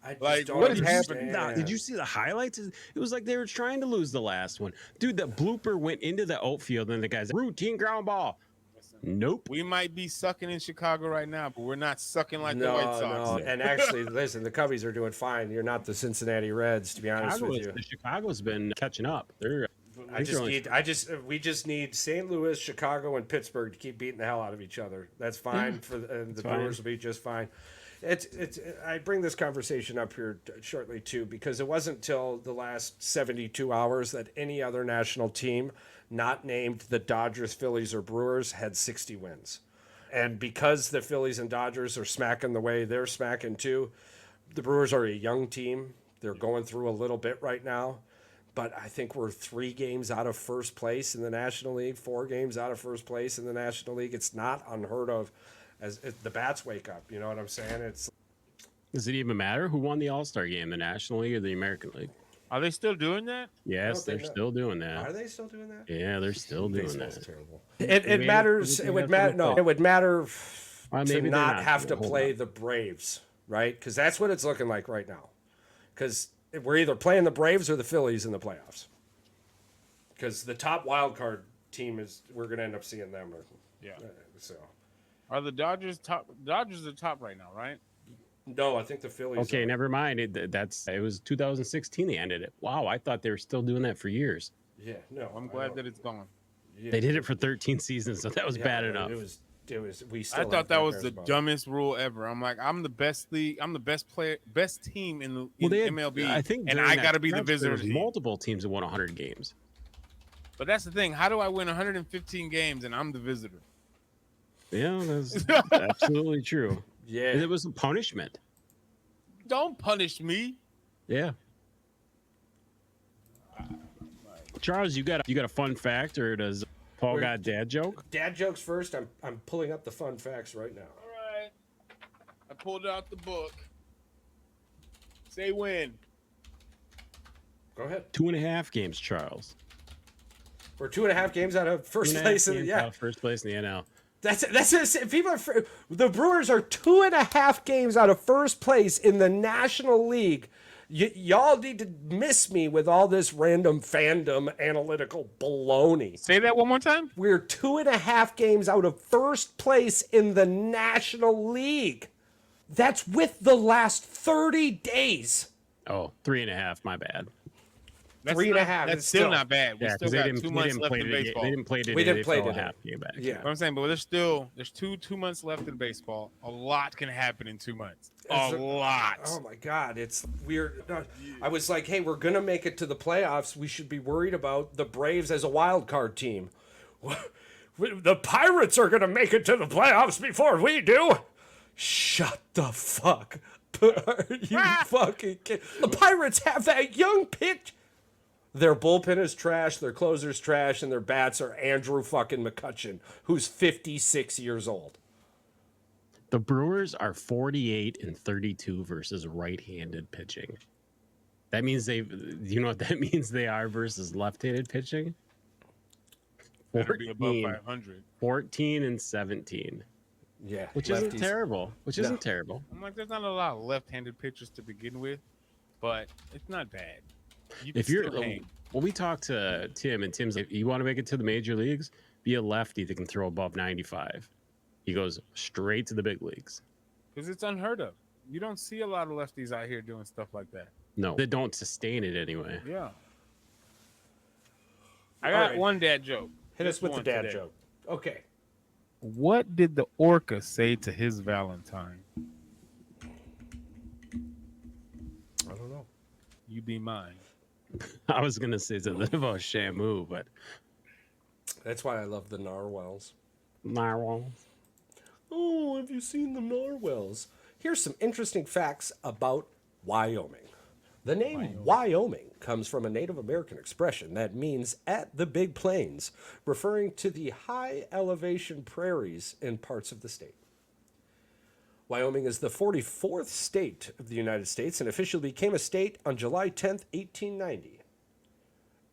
I just Like, don't what is understand. Nah, did you see the highlights? It was like they were trying to lose the last one. Dude, the blooper went into the outfield and the guy's routine ground ball. Nope. We might be sucking in Chicago right now, but we're not sucking like the White Sox. No. And actually, listen, the Cubbies are doing fine. You're not the Cincinnati Reds, to be honest with you. Chicago's been catching up. We just need St. Louis, Chicago, and Pittsburgh to keep beating the hell out of each other. That's fine the Brewers will be just fine. I bring this conversation up here shortly too because it wasn't till the last 72 hours that any other national team not named the Dodgers, Phillies, or Brewers had 60 wins. And because the Phillies and Dodgers are smacking the way they're smacking too, the Brewers are a young team. They're going through a little bit right now. But I think we're 3 games out of first place in the National League, 4 games out of first place in the National League. It's not unheard of as the bats wake up. You know what I'm saying? Does it even matter who won the All-Star game, the National League or the American League? Are they still doing that? Yes, they're still doing that. Are they still doing that? Yeah, they're still doing that. Terrible. It matters. It would matter. No, it would matter to not have to play the Braves, right? Because that's what it's looking like right now. Because we're either playing the Braves or the Phillies in the playoffs. Because the top wild card team we're going to end up seeing them. So, are the Dodgers top? Dodgers are top right now, right? No, I think the Phillies. Okay, never mind. It was 2016 they ended it. Wow, I thought they were still doing that for years. Yeah, no, I'm glad that it's gone. Yeah. They did it for 13 seasons, so that was bad enough. It was. We still. I thought that was the dumbest rule ever. I'm like, I'm the best league. I'm the best player, best team in MLB. I think, and I got to be the visitor. There's multiple teams that won 100 games. But that's the thing. How do I win 115 games and I'm the visitor? Yeah, that's absolutely true. Yeah, it was a punishment. Don't punish me. Yeah. Charles, you got a fun fact, or does Paul got a dad joke? Dad jokes first. I'm pulling up the fun facts right now. All right. I pulled out the book. Say when. Go ahead. 2.5 games, Charles. We're 2.5 games out of first place in first place in the NL. That's people the Brewers are 2.5 games out of first place in the National League. Y'all need to miss me with all this random fandom analytical baloney. Say that one more time. We're 2.5 games out of first place in the National League. That's with the last 30 days. Oh, 3.5. My bad. That's 3.5. That's still not bad. We still got 2 months left in They baseball. didn't play today. We didn't play today. today. Half game back. Yeah. What I'm saying, but there's 2 months left in baseball. A lot can happen in 2 months. A lot. Oh my God, it's weird. I was like, hey, we're gonna make it to the playoffs. We should be worried about the Braves as a wild card team. The Pirates are gonna make it to the playoffs before we do. Shut the fuck. Are you fucking kidding? The Pirates have that young pitch. Their bullpen is trash, their closer's trash, and their bats are Andrew fucking McCutcheon, who's 56 years old. The Brewers are 48-32 versus right-handed pitching. That means you know what that means they are versus left-handed pitching? Better be above 500. 14-17. Yeah. Which isn't terrible. Isn't terrible. I'm like, there's not a lot of left-handed pitchers to begin with, but it's not bad. When we talk to Tim, and Tim's like, you want to make it to the major leagues, be a lefty that can throw above 95. He goes straight to the big leagues. Because it's unheard of. You don't see a lot of lefties out here doing stuff like that. No, they don't sustain it anyway. Yeah. I got one dad joke. Hit us with the dad joke. Okay. What did the orca say to his Valentine? I don't know. You be mine. I was going to say something about Shamu, but... That's why I love the narwhals. Narwhals. Oh, have you seen the narwhals? Here's some interesting facts about Wyoming. The name Wyoming comes from a Native American expression that means at the Big Plains, referring to the high elevation prairies in parts of the state. Wyoming is the 44th state of the United States and officially became a state on July 10th, 1890.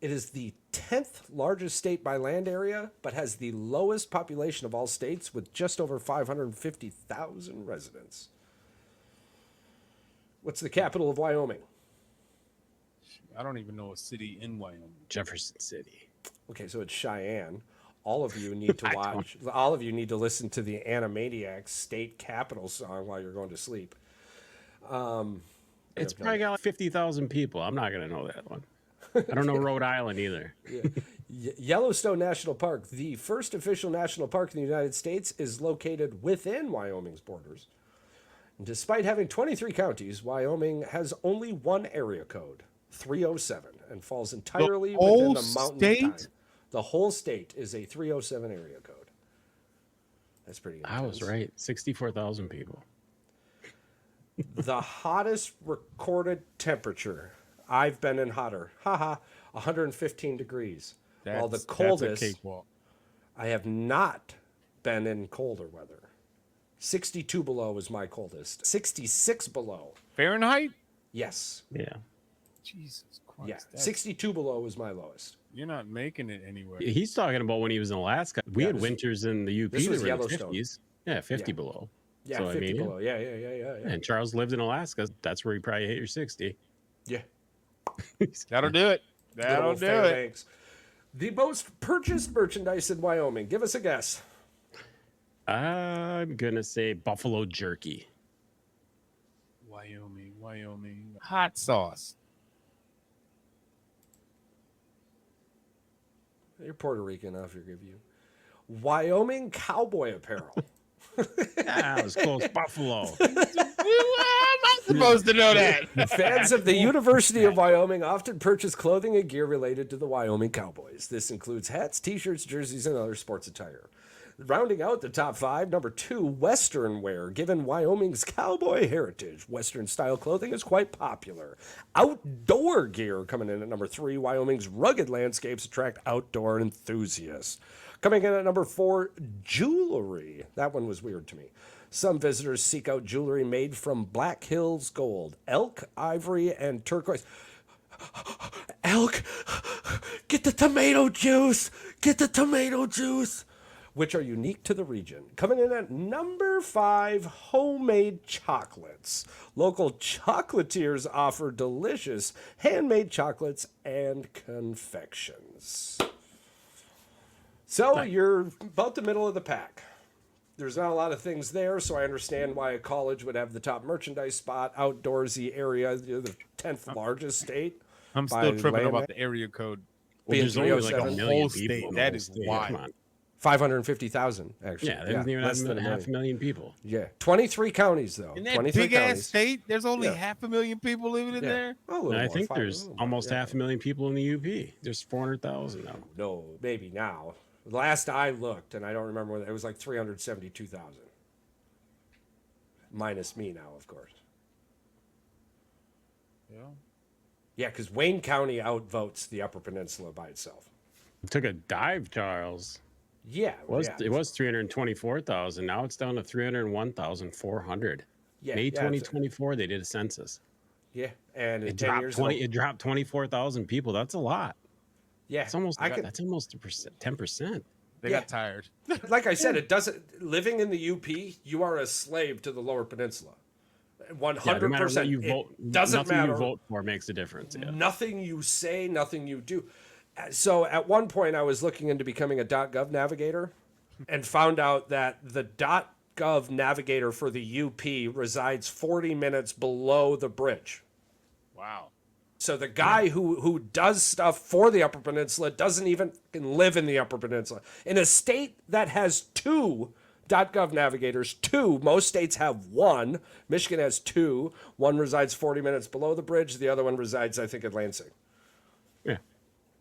It is the 10th largest state by land area, but has the lowest population of all states with just over 550,000 residents. What's the capital of Wyoming? I don't even know a city in Wyoming. Jefferson City. Okay, so it's Cheyenne. All of you need to watch. All of you need to listen to the Animaniacs State Capitol song while you're going to sleep. It's probably got like 50,000 people. I'm not going to know that one. I don't know Rhode Island either. Yellowstone National Park, the first official national park in the United States, is located within Wyoming's borders. Despite having 23 counties, Wyoming has only one area code, 307, and falls entirely within the mountain time. The whole state is a 307 area code. That's pretty intense. I was right. 64,000 people. The hottest recorded temperature. I've been in hotter. 115 degrees. While the coldest, I have not been in colder weather. 62 below is my coldest. 66 below. Fahrenheit? Yes. Yeah. Jesus Christ. Yeah. 62 below is my lowest. You're not making it anywhere. He's talking about when he was in Alaska. We had winters in the UP this was that were in the Yellowstone. 50s. Yeah, 50 below. Yeah, so, 50 I mean, below. Yeah. And Charles lived in Alaska. That's where he probably hit your 60. Yeah. That'll do it. That'll do it. Thanks. The most purchased merchandise in Wyoming. Give us a guess. I'm going to say buffalo jerky. Wyoming. Hot sauce. You're Puerto Rican, I'll forgive you. Wyoming cowboy apparel. I was close. Buffalo. I'm not supposed to know that. Fans of the University of Wyoming often purchase clothing and gear related to the Wyoming Cowboys. This includes hats, t-shirts, jerseys, and other sports attire. Rounding out the top 5, number 2, Western wear. Given Wyoming's cowboy heritage, Western style clothing is quite popular. Outdoor gear coming in at number 3. Wyoming's rugged landscapes attract outdoor enthusiasts. Coming in at number 4, jewelry. That one was weird to me. Some visitors seek out jewelry made from Black Hills gold, elk, ivory, and turquoise. Elk, get the tomato juice. Get the tomato juice. Which are unique to the region. Coming in at number 5, homemade chocolates. Local chocolatiers offer delicious handmade chocolates and confections. So you're about the middle of the pack. There's not a lot of things there, so I understand why a college would have the top merchandise spot, outdoorsy area, the 10th largest state. I'm still tripping about the area code. Well, there's only like a million people. State. That is wild. 550,000, actually. Yeah, they don't even have half a million people. Yeah, 23 counties, though. In that big-ass state, there's only 500,000 people living in there? I think there's almost 500,000 people in the UP. There's 400,000 now. No, maybe now. Last I looked, and I don't remember whether it was like 372,000. Minus me now, of course. Yeah. Yeah, because Wayne County outvotes the Upper Peninsula by itself. It took a dive, Charles. Yeah. It was 324,000. Now it's down to 301,400. Yeah, May 2024, they did a census. Yeah, and it dropped 24,000 people. That's a lot. Yeah, that's almost 10%. They got tired. Like I said, it doesn't. Living in the UP, you are a slave to the Lower Peninsula. 100%. You vote, it doesn't matter. You vote for makes a difference. Yeah. Nothing you say, nothing you do. So at one point, I was looking into becoming a .gov navigator, and found out that the .gov navigator for the UP resides 40 minutes below the bridge. Wow. So the guy who does stuff for the Upper Peninsula doesn't even live in the Upper Peninsula. In a state that has 2 .gov navigators, 2, most states have 1. Michigan has 2. One resides 40 minutes below the bridge. The other one resides, I think, in Lansing. Yeah.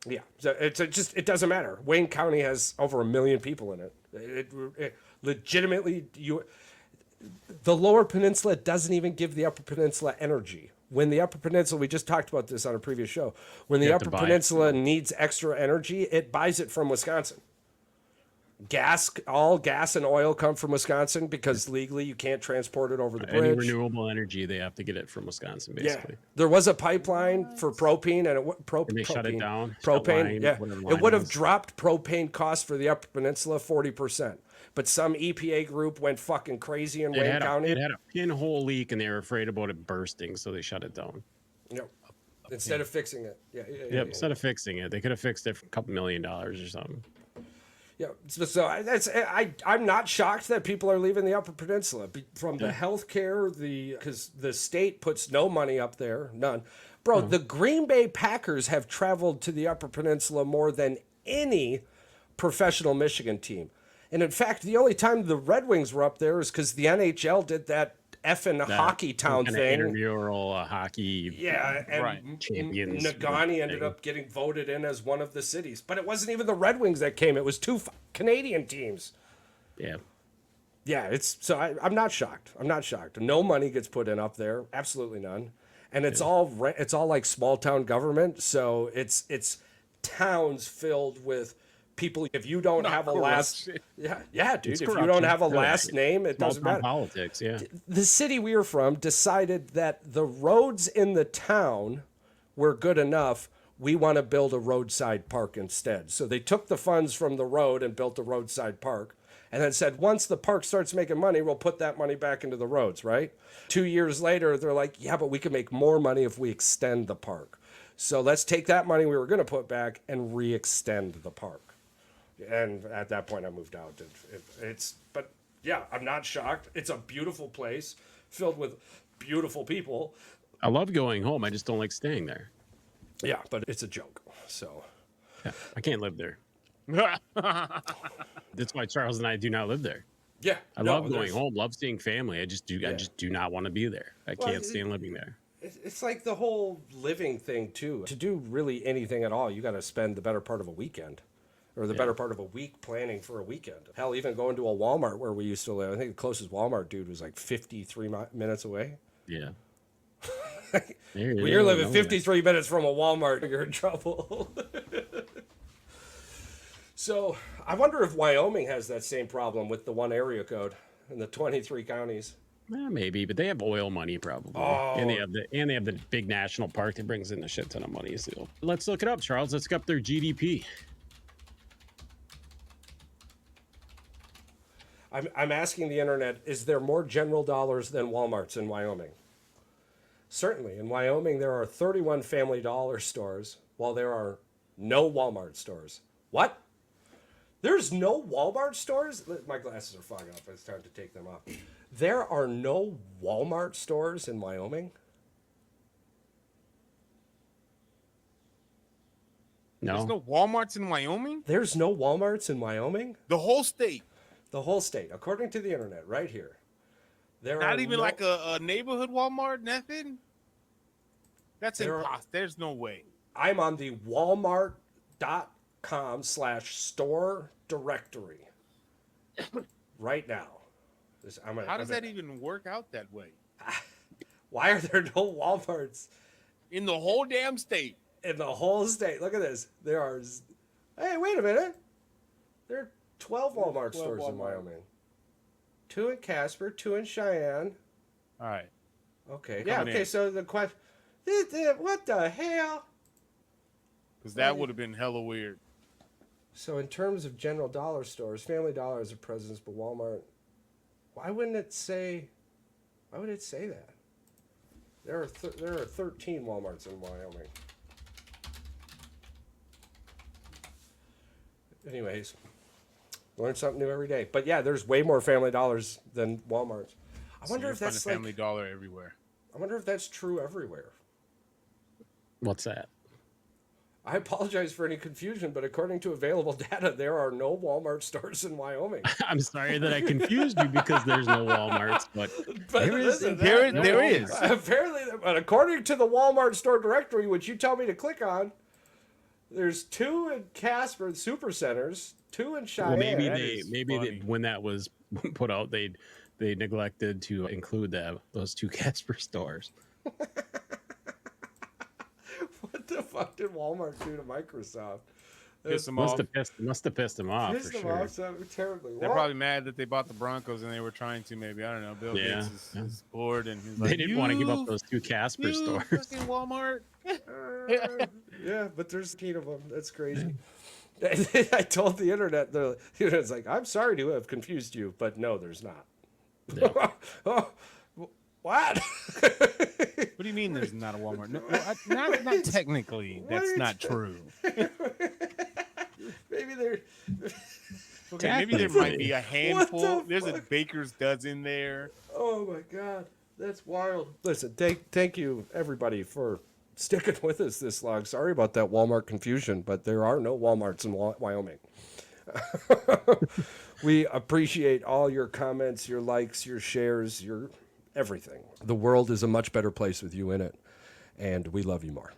Yeah. So it doesn't matter. Wayne County has over 1 million people in it. It legitimately, the Lower Peninsula doesn't even give the Upper Peninsula energy. When the Upper Peninsula, we just talked about this on a previous show, when the Upper Peninsula needs extra energy, it buys it from Wisconsin. All gas and oil come from Wisconsin because legally you can't transport it over the bridge. Any renewable energy, they have to get it from Wisconsin, basically. Yeah. There was a pipeline for propane, and they shut it down. Propane, it would have dropped propane costs for the Upper Peninsula 40%. But some EPA group went fucking crazy in Wayne County. It had a pinhole leak, and they were afraid about it bursting, so they shut it down. Yep. Instead of fixing it. Instead of fixing it, they could have fixed it for $2 million or something. Yeah, I'm not shocked that people are leaving the Upper Peninsula from the healthcare, because the state puts no money up there, none. Bro, the Green Bay Packers have traveled to the Upper Peninsula more than any professional Michigan team. And in fact, the only time the Red Wings were up there is because the NHL did that effing hockey town thing. Intramural hockey. Yeah, and Right. Champions Nagani ended up getting voted in as one of the cities. But it wasn't even the Red Wings that came. It was two Canadian teams. Yeah. Yeah, I'm not shocked. I'm not shocked. No money gets put in up there. Absolutely none. And it's all like small town government. So it's towns filled with people. If you don't have a last, dude. If you don't have a last name, it doesn't matter. Politics, yeah. The city we were from decided that the roads in the town were good enough. We want to build a roadside park instead. So they took the funds from the road and built a roadside park, and then said, once the park starts making money, we'll put that money back into the roads, right? 2 years later, they're like, yeah, but we can make more money if we extend the park. So let's take that money we were going to put back and re-extend the park. And at that point, I moved out. But yeah, I'm not shocked. It's a beautiful place filled with beautiful people. I love going home. I just don't like staying there. Yeah, but it's a joke. So yeah, I can't live there. That's why Charles and I do not live there. Yeah, I love going home. Love seeing family. I just do not want to be there. I can't stand living there. It's like the whole living thing too. To do really anything at all, you got to spend the better part of a weekend. Or the better part of a week planning for a weekend. Hell, even going to a Walmart where we used to live. I think the closest Walmart, dude, was like 53 minutes away. Yeah. When you're living 53 minutes from a Walmart, you're in trouble. So I wonder if Wyoming has that same problem with the one area code in the 23 counties. Maybe, but they have oil money probably, and they have the big national park that brings in a shit ton of money. So let's look it up, Charles. Let's look up their GDP. I'm asking the internet, is there more General Dollars than Walmarts in Wyoming? Certainly. In Wyoming, there are 31 Family Dollar stores, while there are no Walmart stores. What? There's no Walmart stores? My glasses are fogging up. It's time to take them off. There are no Walmart stores in Wyoming? No. There's no Walmarts in Wyoming? There's no Walmarts in Wyoming? The whole state? The whole state, according to the internet, right here. Not even like a neighborhood Walmart, nothing? That's impossible. There's no way. I'm on the walmart.com/store directory right now. How does that even work out that way? Why are there no Walmarts? In the whole damn state. In the whole state. Look at this. Hey, wait a minute. There are 12 Walmart stores in Wyoming. 2 in Casper, 2 in Cheyenne. All right. Okay. Yeah, okay, so the question, what the hell? Because that would have been hella weird. So in terms of General Dollar stores, Family Dollar is a presence, but Walmart, why would it say that? There are 13 Walmarts in Wyoming. Anyways, learn something new every day. But yeah, there's way more Family Dollars than Walmarts. I wonder if that's like Family Dollar everywhere. I wonder if that's true everywhere. What's that? I apologize for any confusion, but according to available data, there are no Walmart stores in Wyoming. I'm sorry that I confused you because there's no Walmarts, but there is. There is. Apparently, but according to the Walmart store directory, which you tell me to click on, there's 2 in Casper Supercenters, 2 in Cheyenne. Well, maybe when that was put out, they neglected to include those 2 Casper stores. What the fuck did Walmart do to Microsoft? Must have pissed them off. Pissed them off so terribly. They're probably mad that they bought the Broncos and they were trying to maybe, I don't know, Bill Gates is bored and he's like, they didn't want to give up those 2 Casper stores. Fucking Walmart. Yeah, but there's 18 of them. That's crazy. I told the internet, it's like, I'm sorry to have confused you, but no, there's not. No. What? What do you mean there's not a Walmart? No, not technically. That's not true. Maybe there. Okay, maybe there might be a handful. There's a baker's dozen there. Oh my God, that's wild. Listen, thank you everybody for sticking with us this long. Sorry about that Walmart confusion, but there are no Walmarts in Wyoming. We appreciate all your comments, your likes, your shares, your everything. The world is a much better place with you in it, and we love you more.